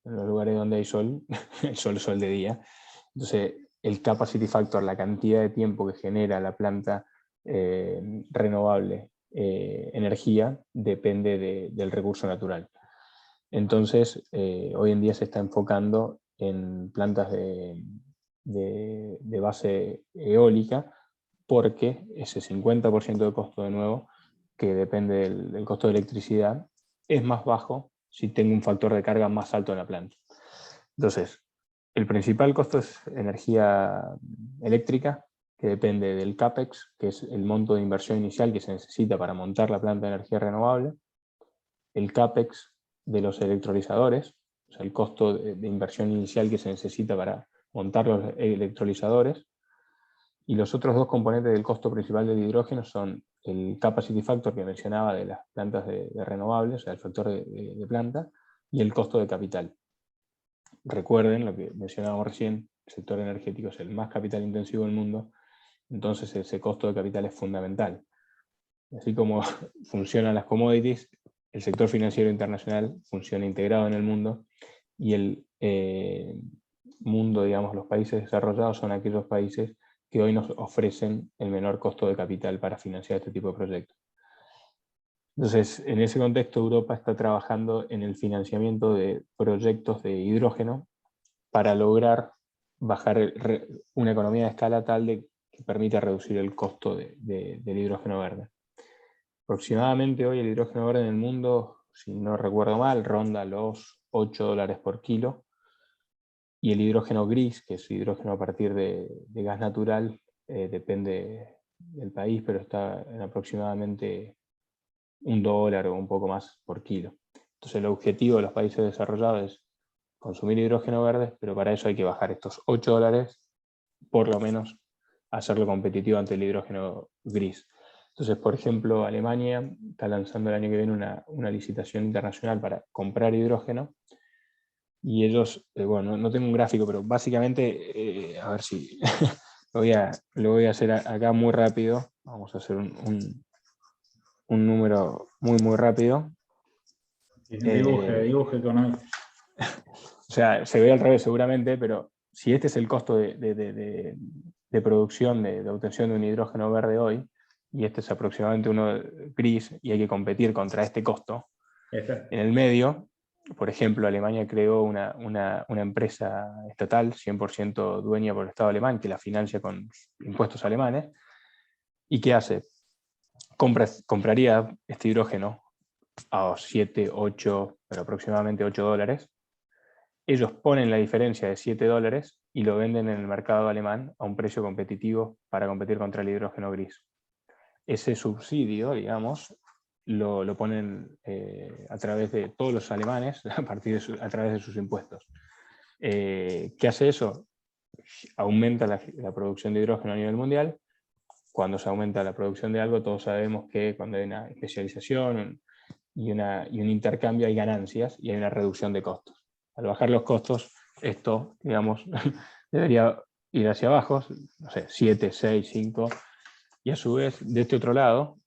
en los lugares donde hay sol, el sol de día. Entonces, el capacity factor, la cantidad de tiempo que genera la planta renovable energía, depende del recurso natural. Entonces, hoy en día se está enfocando en plantas de base eólica, porque ese 50% de costo, de nuevo, que depende del costo de electricidad, es más bajo si tengo un factor de carga más alto en la planta. Entonces, el principal costo es energía eléctrica, que depende del CAPEX, que es el monto de inversión inicial que se necesita para montar la planta de energía renovable, el CAPEX de los electrolizadores, o sea, el costo de inversión inicial que se necesita para montar los electrolizadores, y los otros dos componentes del costo principal del hidrógeno son el capacity factor que mencionaba de las plantas de renovables, o sea, el factor de planta, y el costo de capital. Recuerden lo que mencionábamos recién, el sector energético es el más capital intensivo del mundo, entonces ese costo de capital es fundamental. Así como funcionan las commodities, el sector financiero internacional funciona integrado en el mundo, y el mundo, digamos, los países desarrollados son aquellos países que hoy nos ofrecen el menor costo de capital para financiar este tipo de proyectos. Entonces, en ese contexto, Europa está trabajando en el financiamiento de proyectos de hidrógeno para lograr bajar una economía de escala tal que permita reducir el costo del hidrógeno verde. Aproximadamente hoy el hidrógeno verde en el mundo, si no recuerdo mal, ronda los $8 por kilo, y el hidrógeno gris, que es hidrógeno a partir de gas natural, depende del país, pero está en aproximadamente $1 o un poco más por kilo. Entonces el objetivo de los países desarrollados es consumir hidrógeno verde, pero para eso hay que bajar estos $8, por lo menos hacerlo competitivo ante el hidrógeno gris. Entonces, por ejemplo, Alemania está lanzando el año que viene una licitación internacional para comprar hidrógeno, y ellos, bueno, no tengo un gráfico, pero básicamente, a ver si lo voy a hacer acá muy rápido. Vamos a hacer un número muy rápido. Dibuje económico. O sea, se ve al revés seguramente, pero si este es el costo de producción, de obtención de un hidrógeno verde hoy, y este es aproximadamente uno gris, y hay que competir contra este costo, en el medio, por ejemplo, Alemania creó una empresa estatal, 100% dueña por el Estado alemán, que la financia con impuestos alemanes. ¿Y qué hace? Compraría este hidrógeno a 7, 8, pero aproximadamente $8. Ellos ponen la diferencia de $7 y lo venden en el mercado alemán a un precio competitivo para competir contra el hidrógeno gris. Ese subsidio, digamos, lo ponen a través de todos los alemanes, a través de sus impuestos. ¿Qué hace eso? Aumenta la producción de hidrógeno a nivel mundial. Cuando se aumenta la producción de algo, todos sabemos que cuando hay una especialización y un intercambio, hay ganancias y hay una reducción de costos. Al bajar los costos, esto, digamos, debería ir hacia abajo, no sé, 7, 6, 5, y a su vez, de este otro lado,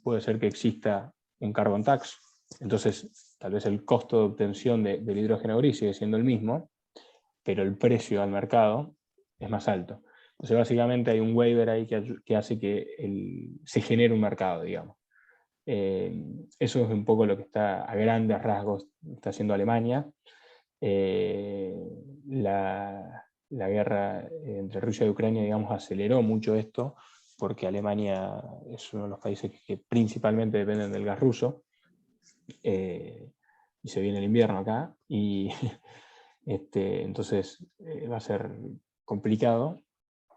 puede ser que exista un carbon tax. Entonces, tal vez el costo de obtención del hidrógeno gris sigue siendo el mismo, pero el precio al mercado es más alto. Entonces, básicamente hay un waiver ahí que hace que se genere un mercado, digamos. Eso es un poco lo que está, a grandes rasgos, está haciendo Alemania. La guerra entre Rusia y Ucrania, digamos, aceleró mucho esto, porque Alemania es uno de los países que principalmente dependen del gas ruso, y se viene el invierno acá, y entonces va a ser complicado,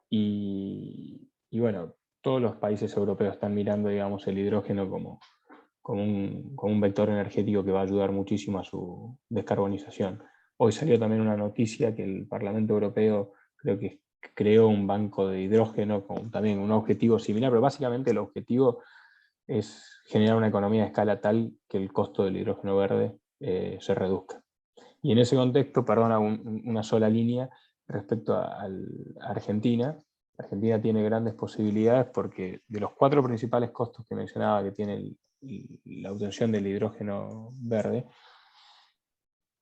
y bueno, todos los países europeos están mirando, digamos, el hidrógeno como un vector energético que va a ayudar muchísimo a su descarbonización. Hoy salió también una noticia que el Parlamento Europeo creo que creó un banco de hidrógeno con también un objetivo similar, pero básicamente el objetivo es generar una economía de escala tal que el costo del hidrógeno verde se reduzca. Y en ese contexto, perdona, una sola línea respecto a Argentina. Argentina tiene grandes posibilidades porque de los 4 principales costos que mencionaba que tiene la obtención del hidrógeno verde,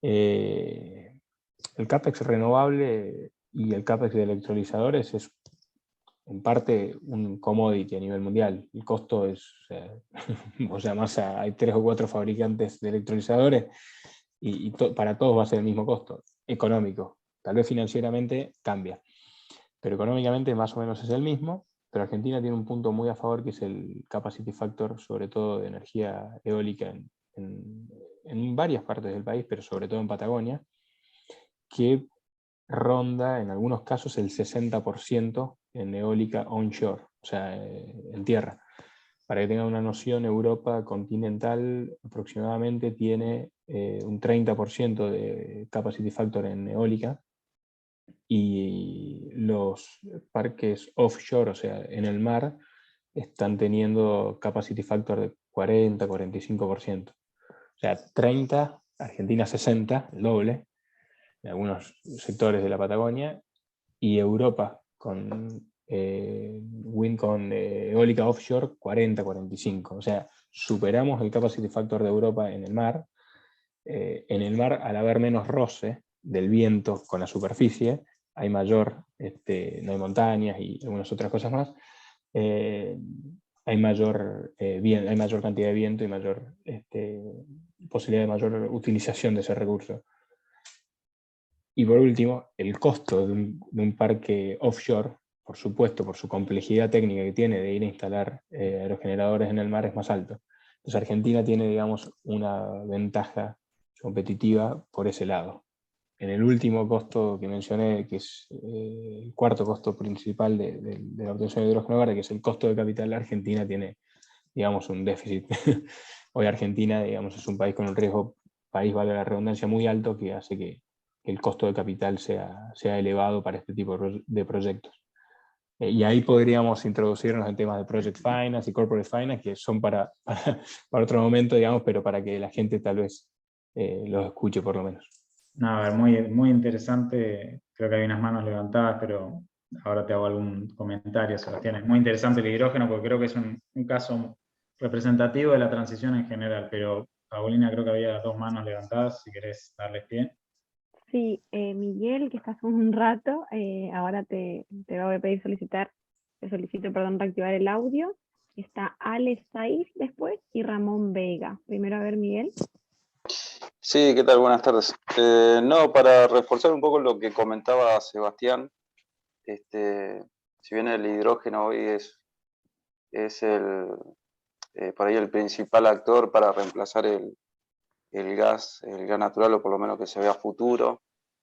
El CAPEX renovable y el CAPEX de electrolizadores es en parte un commodity a nivel mundial. El costo es, o sea, hay 3 o 4 fabricantes de electrolizadores y para todos va a ser el mismo costo económico. Tal vez financieramente cambia, pero económicamente más o menos es el mismo. Pero Argentina tiene un punto muy a favor, que es el capacity factor, sobre todo de energía eólica en varias partes del país, pero sobre todo en Patagonia, que ronda en algunos casos el 60% en eólica onshore, o sea, en tierra. Para que tengan una noción, Europa continental aproximadamente tiene un 30% de capacity factor en eólica, y los parques offshore, o sea, en el mar, están teniendo capacity factor de 40-45%. O sea, 30, Argentina 60, el doble, en algunos sectores de la Patagonia, y Europa con eólica offshore 40-45. O sea, superamos el capacity factor de Europa en el mar. En el mar, al haber menos roce del viento con la superficie, hay mayor, no hay montañas y algunas otras cosas más, hay mayor cantidad de viento y mayor posibilidad de mayor utilización de ese recurso. Y por último, el costo de un parque offshore, por supuesto, por su complejidad técnica que tiene de ir a instalar aerogeneradores en el mar, es más alto. Entonces Argentina tiene, digamos, una ventaja competitiva por ese lado. En el último costo que mencioné, que es el cuarto costo principal de la obtención de hidrógeno verde, que es el costo de capital, Argentina tiene, digamos, un déficit. Hoy Argentina, digamos, es un país con un riesgo, valga la redundancia, muy alto, que hace que el costo de capital sea elevado para este tipo de proyectos. Y ahí podríamos introducirnos en temas de Project Finance y Corporate Finance, que son para otro momento, digamos, pero para que la gente tal vez los escuche por lo menos. No, a ver, muy, muy interesante. Creo que hay unas manos levantadas, pero ahora te hago algún comentario, Sebastián. Es muy interesante el hidrógeno porque creo que es un caso representativo de la transición en general, pero Paulina, creo que había 2 manos levantadas, si querés darles pie. Sí, Miguel, que estás un rato, ahora te voy a pedir reactivar el audio. Está Alex Saiz después y Ramón Vega. Primero, a ver, Miguel. Sí, ¿qué tal? Buenas tardes. No, para reforzar un poco lo que comentaba Sebastián, si bien el hidrógeno hoy es por ahí el principal actor para reemplazar el gas natural, o por lo menos que se vea a futuro,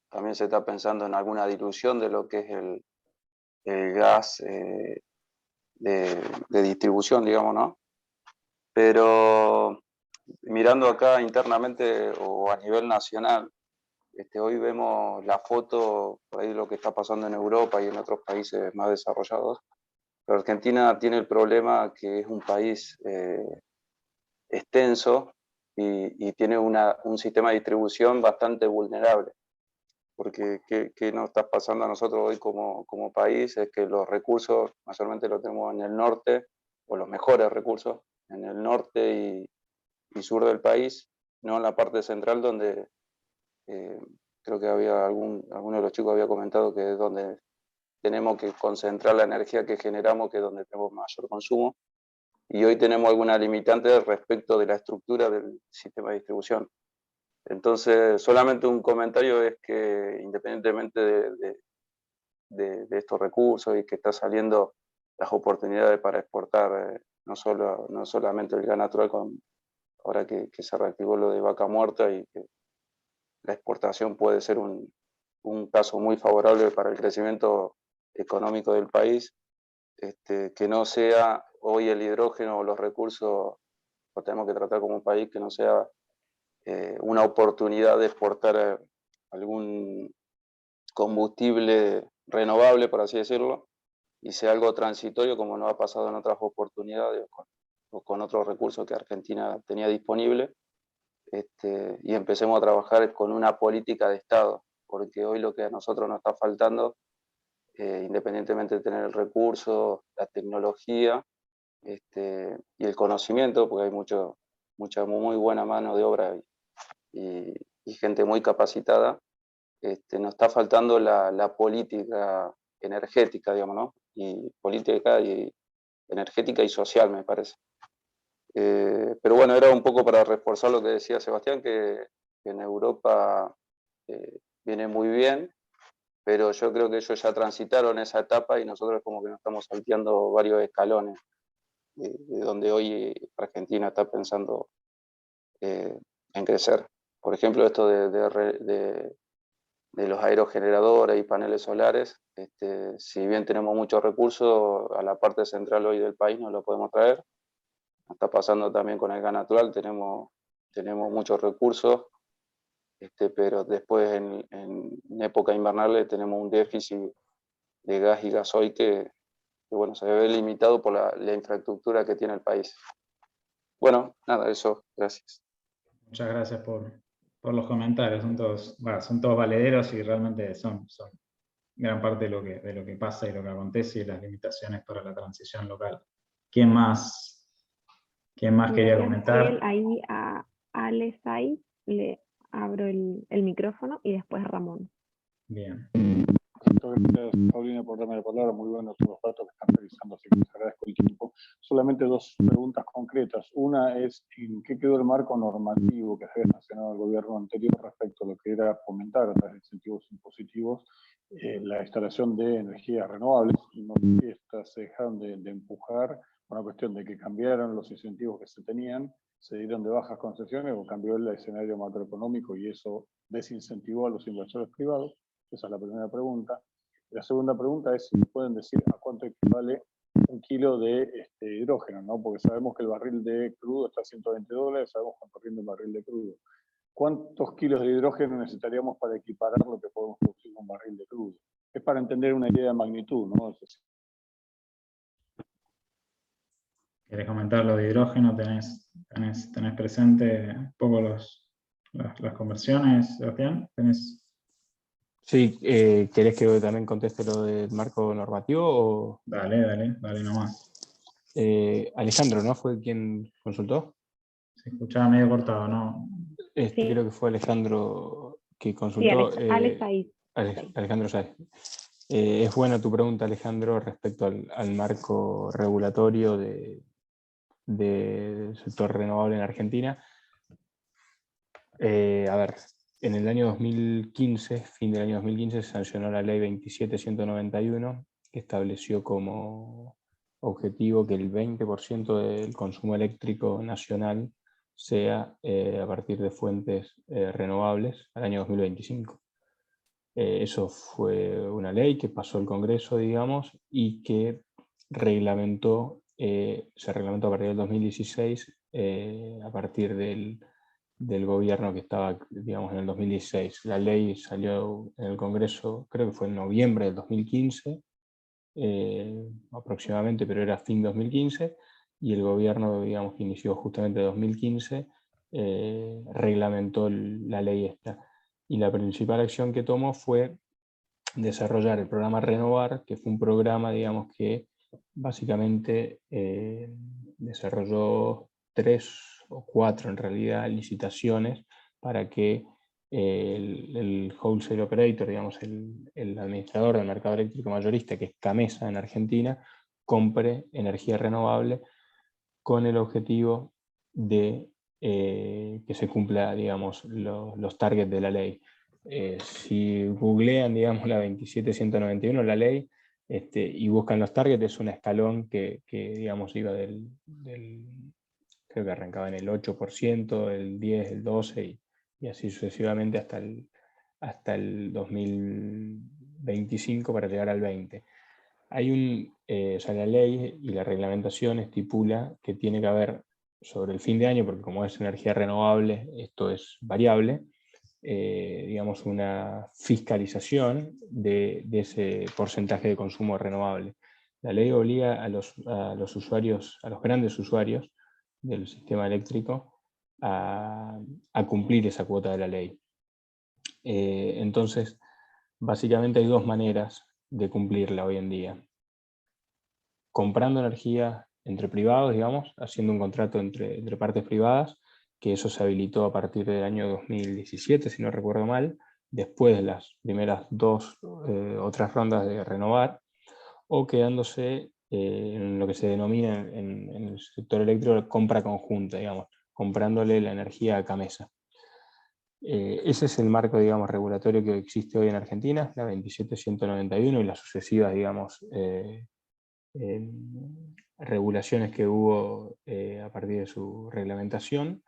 también se está pensando en alguna dilución de lo que es el gas de distribución, digamos, ¿no? Pero mirando acá internamente o a nivel nacional, hoy vemos la foto, por ahí lo que está pasando en Europa y en otros países más desarrollados, pero Argentina tiene el problema que es un país extenso y tiene un sistema de distribución bastante vulnerable. Porque ¿qué nos está pasando a nosotros hoy como país? Es que los recursos mayormente los tenemos en el norte, o los mejores recursos, en el norte y sur del país, no en la parte central donde creo que alguno de los chicos había comentado que es donde tenemos que concentrar la energía que generamos, que es donde tenemos mayor consumo, y hoy tenemos alguna limitante respecto de la estructura del sistema de distribución. Entonces, solamente un comentario es que independientemente de estos recursos y que está saliendo las oportunidades para exportar no solamente el gas natural, ahora que se reactivó lo de Vaca Muerta, y que la exportación puede ser un caso muy favorable para el crecimiento económico del país, que no sea hoy el hidrógeno o los recursos, lo tenemos que tratar como un país que no sea una oportunidad de exportar algún combustible renovable, por así decirlo, y sea algo transitorio, como nos ha pasado en otras oportunidades o con otros recursos que Argentina tenía disponible, y empecemos a trabajar con una política de Estado, porque hoy lo que a nosotros nos está faltando, independientemente de tener el recurso, la tecnología y el conocimiento, porque hay mucha muy buena mano de obra y y gente muy capacitada, nos está faltando la política energética, digamos, ¿no? Y política y energética y social, me parece. Pero bueno, era un poco para reforzar lo que decía Sebastián, que en Europa viene muy bien, pero yo creo que ellos ya transitaron esa etapa y nosotros como que nos estamos salteando varios escalones de donde hoy Argentina está pensando en crecer. Por ejemplo, esto de los aerogeneradores y paneles solares, si bien tenemos muchos recursos, a la parte central hoy del país no lo podemos traer. Está pasando también con el gas natural, tenemos muchos recursos, pero después en época invernal tenemos un déficit de gas y gasoil que bueno, se ve limitado por la infraestructura que tiene el país. Bueno, nada, eso, gracias. Muchas gracias por los comentarios, son todos valederos y realmente son gran parte de lo que pasa y lo que acontece y las limitaciones para la transición local. ¿Quién más quería comentar? Ahí a Ale Saiz le abro el micrófono y después Ramón. Bien. Gracias, Paulina, por darme la palabra. Muy buenos todos los datos que están revisando, así que les agradezco el tiempo. Solamente dos preguntas concretas. Una es, ¿en qué quedó el marco normativo que se había sancionado el gobierno anterior respecto a lo que era fomentar a través de incentivos impositivos la instalación de energías renovables? Y no sé si estas se dejaron de empujar, una cuestión de que cambiaron los incentivos que se tenían, se dieron de bajas concesiones o cambió el escenario macroeconómico y eso desincentivó a los inversores privados. Esa es la primera pregunta. La segunda pregunta es si me pueden decir a cuánto equivale un kilo de hidrógeno, ¿no? Porque sabemos que el barril de crudo está a $120, sabemos cuánto rinde el barril de crudo. ¿Cuántos kilos de hidrógeno necesitaríamos para equiparar lo que podemos producir con un barril de crudo? Es para entender una idea de magnitud, ¿no? ¿Querés comentar lo de hidrógeno? ¿Tenés presente un poco las conversiones, Sebastián? Sí, ¿querés que también conteste lo del marco normativo? O... Dale nomás. Alejandro, ¿no fue quien consultó? Se escuchaba medio cortado, ¿no? Sí. Creo que fue Alejandro que consultó. Sí, Alejandro Saiz. Es buena tu pregunta, Alejandro, respecto al marco regulatorio del sector renovable en Argentina. A ver, en el año 2015, fin del año 2015, se sancionó la ley 27191, que estableció como objetivo que el 20% del consumo eléctrico nacional sea a partir de fuentes renovables al año 2025. Eso fue una ley que pasó el Congreso, digamos, y que se reglamentó a partir del 2016, a partir del gobierno que estaba, digamos, en el 2016. La ley salió en el Congreso, creo que fue en noviembre del 2015, aproximadamente, pero era fin 2015, y el gobierno, digamos, que inició justamente en 2015, reglamentó la ley esta. Y la principal acción que tomó fue desarrollar el programa Renovar, que fue un programa, digamos, que básicamente desarrolló 3 o 4 en realidad licitaciones para que el wholesale operator, digamos, el administrador del mercado eléctrico mayorista, que es CAMESA en Argentina, compre energía renovable con el objetivo de que se cumpla, digamos, los targets de la ley. Si googlean, digamos, la 27191, la ley, y buscan los targets, es un escalón que digamos, iba creo que arrancaba en el 8%, el 10%, el 12%, y así sucesivamente hasta el 2025 para llegar al 20%. Hay o sea, la ley y la reglamentación estipula que tiene que haber sobre el fin de año, porque como es energía renovable, esto es variable, digamos, una fiscalización de ese porcentaje de consumo renovable. La ley obliga a los usuarios, a los grandes usuarios del sistema eléctrico a cumplir esa cuota de la ley. Entonces, básicamente hay dos maneras de cumplirla hoy en día. Comprando energía entre privados, digamos, haciendo un contrato entre partes privadas, que eso se habilitó a partir del año 2017, si no recuerdo mal, después de las primeras dos otras rondas de renovar, o quedándose en lo que se denomina en el sector eléctrico compra conjunta, digamos, comprándole la energía a Camesa. Ese es el marco, digamos, regulatorio que existe hoy en Argentina, la 27191 y las sucesivas, digamos, regulaciones que hubo a partir de su reglamentación.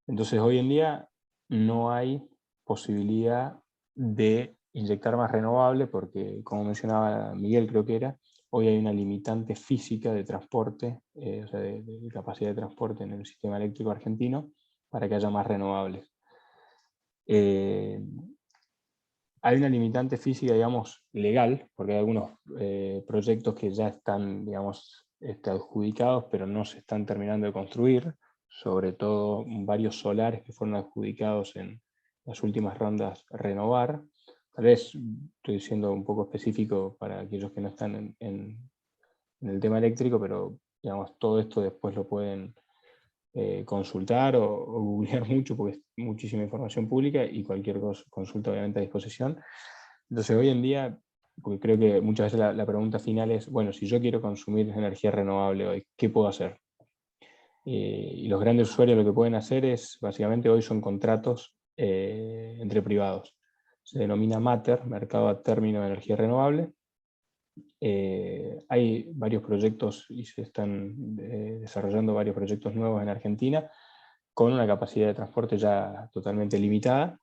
Entonces hoy en día no hay posibilidad de inyectar más renovable porque, como mencionaba Miguel, creo que era, hoy hay una limitante física de transporte, o sea, de capacidad de transporte en el sistema eléctrico argentino para que haya más renovables. Hay una limitante física, digamos, legal, porque hay algunos proyectos que ya están, digamos, adjudicados, pero no se están terminando de construir, sobre todo varios solares que fueron adjudicados en las últimas rondas renovar. Tal vez estoy siendo un poco específico para aquellos que no están en el tema eléctrico, pero digamos, todo esto después lo pueden consultar o googlear mucho, porque es muchísima información pública y cualquier consulta obviamente a disposición. Entonces hoy en día, porque creo que muchas veces la pregunta final es, bueno, si yo quiero consumir energía renovable hoy, ¿qué puedo hacer? Y los grandes usuarios lo que pueden hacer es, básicamente hoy son contratos entre privados. Se denomina MATER, Mercado a Término de Energía Renovable. Hay varios proyectos y se están desarrollando varios proyectos nuevos en Argentina con una capacidad de transporte ya totalmente limitada.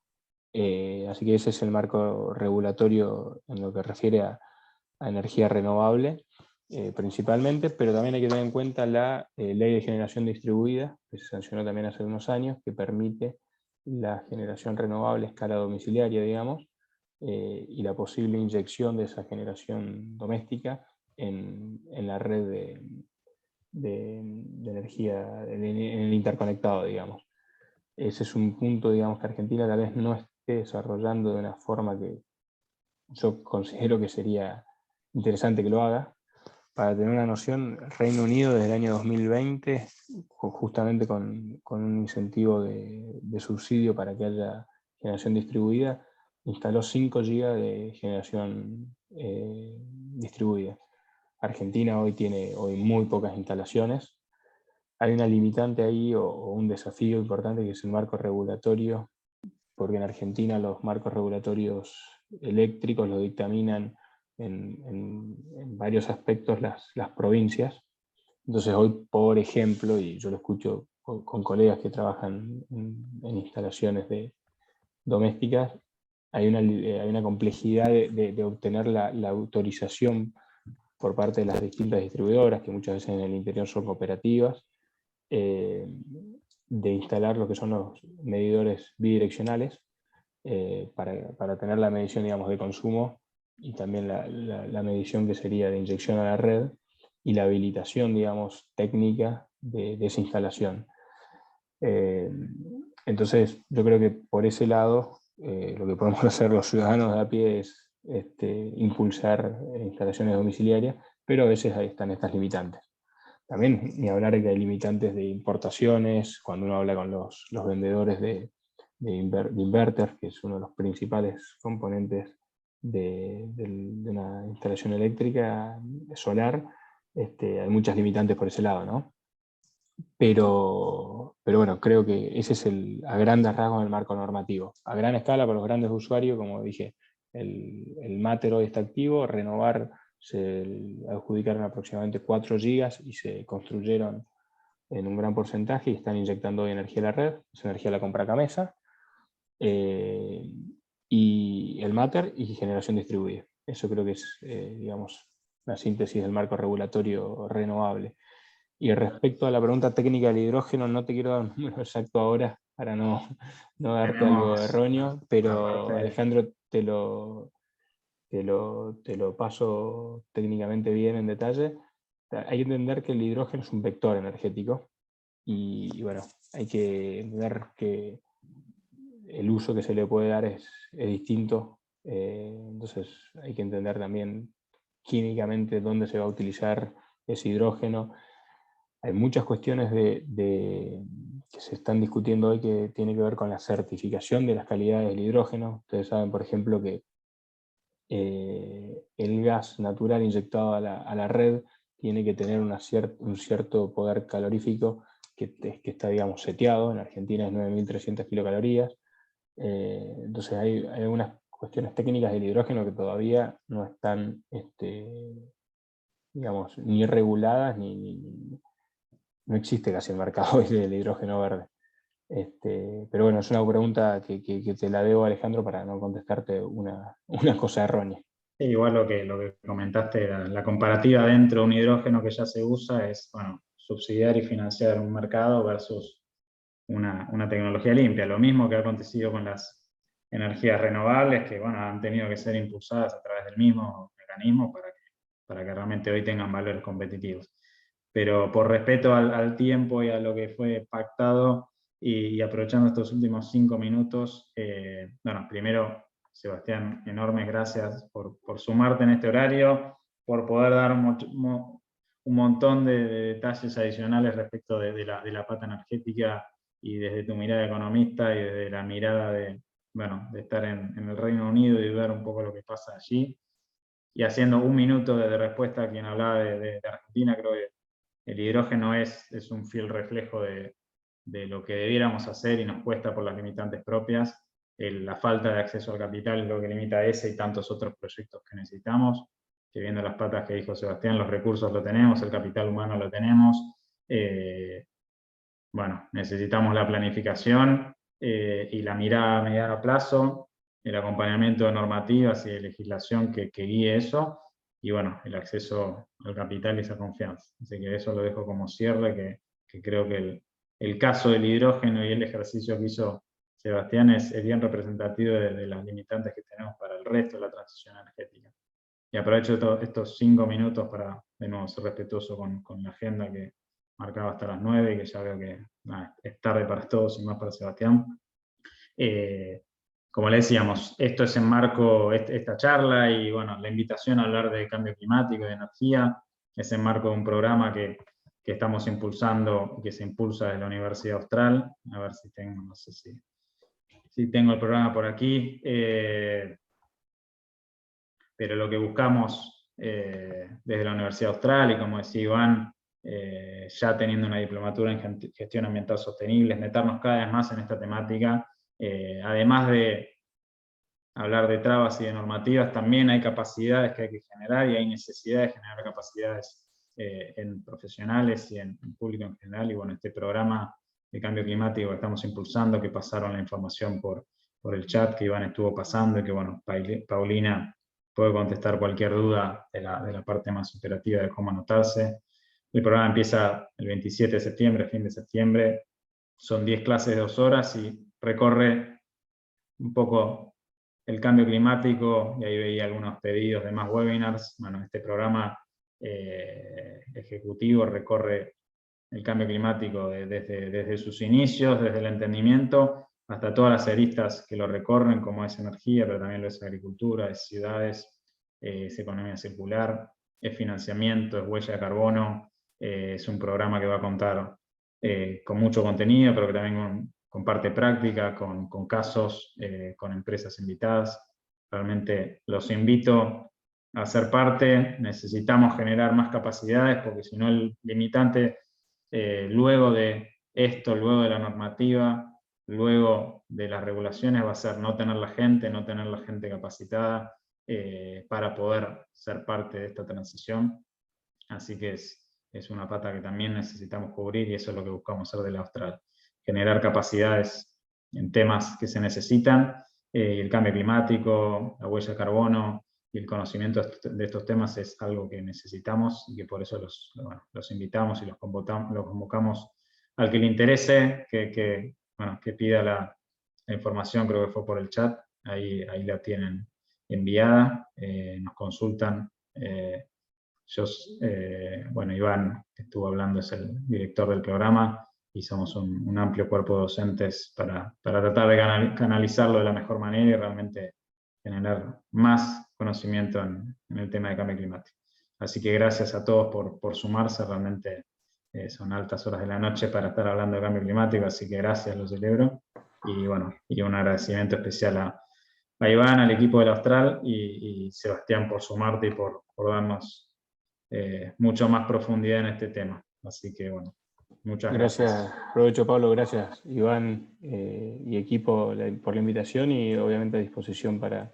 Así que ese es el marco regulatorio en lo que refiere a energía renovable principalmente, pero también hay que tener en cuenta la ley de generación distribuida, que se sancionó también hace unos años, que permite la generación renovable a escala domiciliaria, digamos, y la posible inyección de esa generación doméstica en la red de energía, en el interconectado, digamos. Ese es un punto, digamos, que Argentina tal vez no esté desarrollando de una forma que yo considero que sería interesante que lo haga. Para tener una noción, Reino Unido desde el año 2020, justamente con un incentivo de subsidio para que haya generación distribuida, instaló 5 GB de generación distribuida. Argentina hoy tiene muy pocas instalaciones. Hay una limitante ahí o un desafío importante que es el marco regulatorio, porque en Argentina los marcos regulatorios eléctricos lo dictaminan en varios aspectos las provincias. Entonces hoy, por ejemplo, y yo lo escucho con colegas que trabajan en instalaciones domésticas, hay una complejidad de obtener la autorización por parte de las distintas distribuidoras, que muchas veces en el interior son cooperativas, de instalar lo que son los medidores bidireccionales para tener la medición, digamos, de consumo y también la medición que sería de inyección a la red y la habilitación, digamos, técnica de esa instalación. Entonces, yo creo que por ese lado, lo que podemos hacer los ciudadanos de a pie es impulsar instalaciones domiciliarias, pero a veces ahí están estas limitantes. También, ni hablar de que hay limitantes de importaciones, cuando uno habla con los vendedores de inverter, que es uno de los principales componentes de una instalación eléctrica solar, hay muchas limitantes por ese lado, ¿no? Pero bueno, creo que ese es a grandes rasgos el marco normativo. A gran escala para los grandes usuarios, como dije, el MATER hoy está activo, renovar se adjudicaron aproximadamente 4 gigas y se construyeron en un gran porcentaje y están inyectando hoy energía a la red, esa energía la compra Camesa, y el MATER y generación distribuida. Eso creo que es, digamos, la síntesis del marco regulatorio renovable. Y respecto a la pregunta técnica del hidrógeno, no te quiero dar un número exacto ahora para no darte algo erróneo, pero Alejandro te lo paso técnicamente bien en detalle. Hay que entender que el hidrógeno es un vector energético y bueno, hay que entender que el uso que se le puede dar es distinto, entonces hay que entender también químicamente dónde se va a utilizar ese hidrógeno. Hay muchas cuestiones se están discutiendo hoy, que tiene que ver con la certificación de las calidades del hidrógeno. Ustedes saben, por ejemplo, que el gas natural inyectado a la red tiene que tener un cierto poder calorífico que está, digamos, seteado. En Argentina es 9.300 kilocalorías. Entonces hay algunas cuestiones técnicas del hidrógeno que todavía no están, digamos, ni reguladas, no existe casi el mercado hoy del hidrógeno verde. Pero bueno, es una pregunta que te la debo, Alejandro, para no contestarte una cosa errónea. Sí, igual lo que comentaste, la comparativa dentro de un hidrógeno que ya se usa es, bueno, subsidiar y financiar un mercado versus una tecnología limpia. Lo mismo que ha acontecido con las energías renovables, que bueno, han tenido que ser impulsadas a través del mismo mecanismo para que realmente hoy tengan valores competitivos. Pero por respeto al tiempo y a lo que fue pactado, y aprovechando estos últimos 5 minutos, bueno, primero, Sebastián, enormes gracias por sumarte en este horario, por poder dar un montón de detalles adicionales respecto de la pata energética, y desde tu mirada de economista y desde la mirada de estar en el Reino Unido y ver un poco lo que pasa allí. Y haciendo 1 minuto de respuesta a quien hablaba de Argentina, creo que el hidrógeno es un fiel reflejo de lo que debiéramos hacer y nos cuesta por las limitantes propias. La falta de acceso al capital es lo que limita ese y tantos otros proyectos que necesitamos, que viendo las patas que dijo Sebastián, los recursos lo tenemos, el capital humano lo tenemos. Bueno, necesitamos la planificación y la mirada a mediano plazo, el acompañamiento de normativas y de legislación que guíe eso, y bueno, el acceso al capital y esa confianza. Así que eso lo dejo como cierre, que creo que el caso del hidrógeno y el ejercicio que hizo Sebastián es bien representativo de las limitantes que tenemos para el resto de la transición energética. Y aprovecho estos 5 minutos para, de nuevo, ser respetuoso con la agenda que marcaba hasta las 9, y que ya veo que es tarde para todos y más para Sebastián. Como le decíamos, esto es en marco, esta charla y bueno, la invitación a hablar de cambio climático y de energía, es en marco de un programa que estamos impulsando, que se impulsa desde la Universidad Austral. A ver si tengo, no sé si tengo el programa por aquí. Pero lo que buscamos desde la Universidad Austral, y como decía Iván, ya teniendo una diplomatura en gestión ambiental sostenible, es meternos cada vez más en esta temática. Además de hablar de trabas y de normativas, también hay capacidades que hay que generar, y hay necesidad de generar capacidades en profesionales y en público en general. Y bueno, este programa de cambio climático que estamos impulsando, que pasaron la información por el chat que Iván estuvo pasando, y que bueno, Paulina puede contestar cualquier duda de la parte más operativa de cómo anotarse. El programa empieza el 27 de septiembre, fin de septiembre. Son 10 clases de 2 horas y recorre un poco el cambio climático, y ahí veía algunos pedidos de más webinars. Bueno, este programa ejecutivo recorre el cambio climático desde sus inicios, desde el entendimiento, hasta todas las aristas que lo recorren, como es energía, pero también lo es agricultura, es ciudades, es economía circular, es financiamiento, es huella de carbono. Es un programa que va a contar con mucho contenido, pero que también con parte práctica, con casos, con empresas invitadas. Realmente los invito a ser parte. Necesitamos generar más capacidades, porque si no el limitante luego de esto, luego de la normativa, luego de las regulaciones, va a ser no tener la gente capacitada para poder ser parte de esta transición. Así que es una pata que también necesitamos cubrir, y eso es lo que buscamos hacer de la Austral. Generar capacidades en temas que se necesitan, el cambio climático, la huella de carbono y el conocimiento de estos temas es algo que necesitamos, y que por eso los invitamos y los convocamos al que le interese, que pida la información. Creo que fue por el chat, ahí la tienen enviada, nos consultan. Iván, que estuvo hablando, es el director del programa, y somos un amplio cuerpo de docentes para tratar de canalizarlo de la mejor manera y realmente generar más conocimiento en el tema de cambio climático. Así que gracias a todos por sumarse. Realmente son altas horas de la noche para estar hablando de cambio climático, así que gracias, lo celebro. Y bueno, y un agradecimiento especial a Iván, al equipo del Austral y Sebastián por sumarte y por darnos mucho más profundidad en este tema. Así que bueno, muchas gracias. Gracias, provecho Pablo, gracias Iván y equipo por la invitación y obviamente a disposición para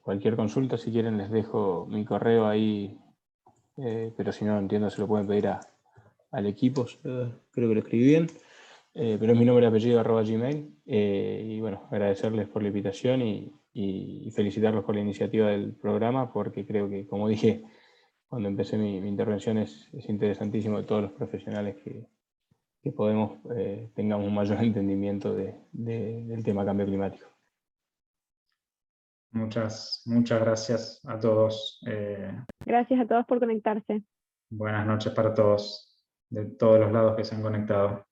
cualquier consulta. Si quieren les dejo mi correo ahí, pero si no entiendo se lo pueden pedir al equipo, creo que lo escribí bien. Pero es mi nombre y apellido @gmail, y bueno, agradecerles por la invitación y felicitarlos por la iniciativa del programa, porque creo que, como dije cuando empecé mi intervención, es interesantísimo de todos los profesionales que podemos tengamos un mayor entendimiento del tema cambio climático. Muchas gracias a todos. Gracias a todos por conectarse. Buenas noches para todos, de todos los lados que se han conectado.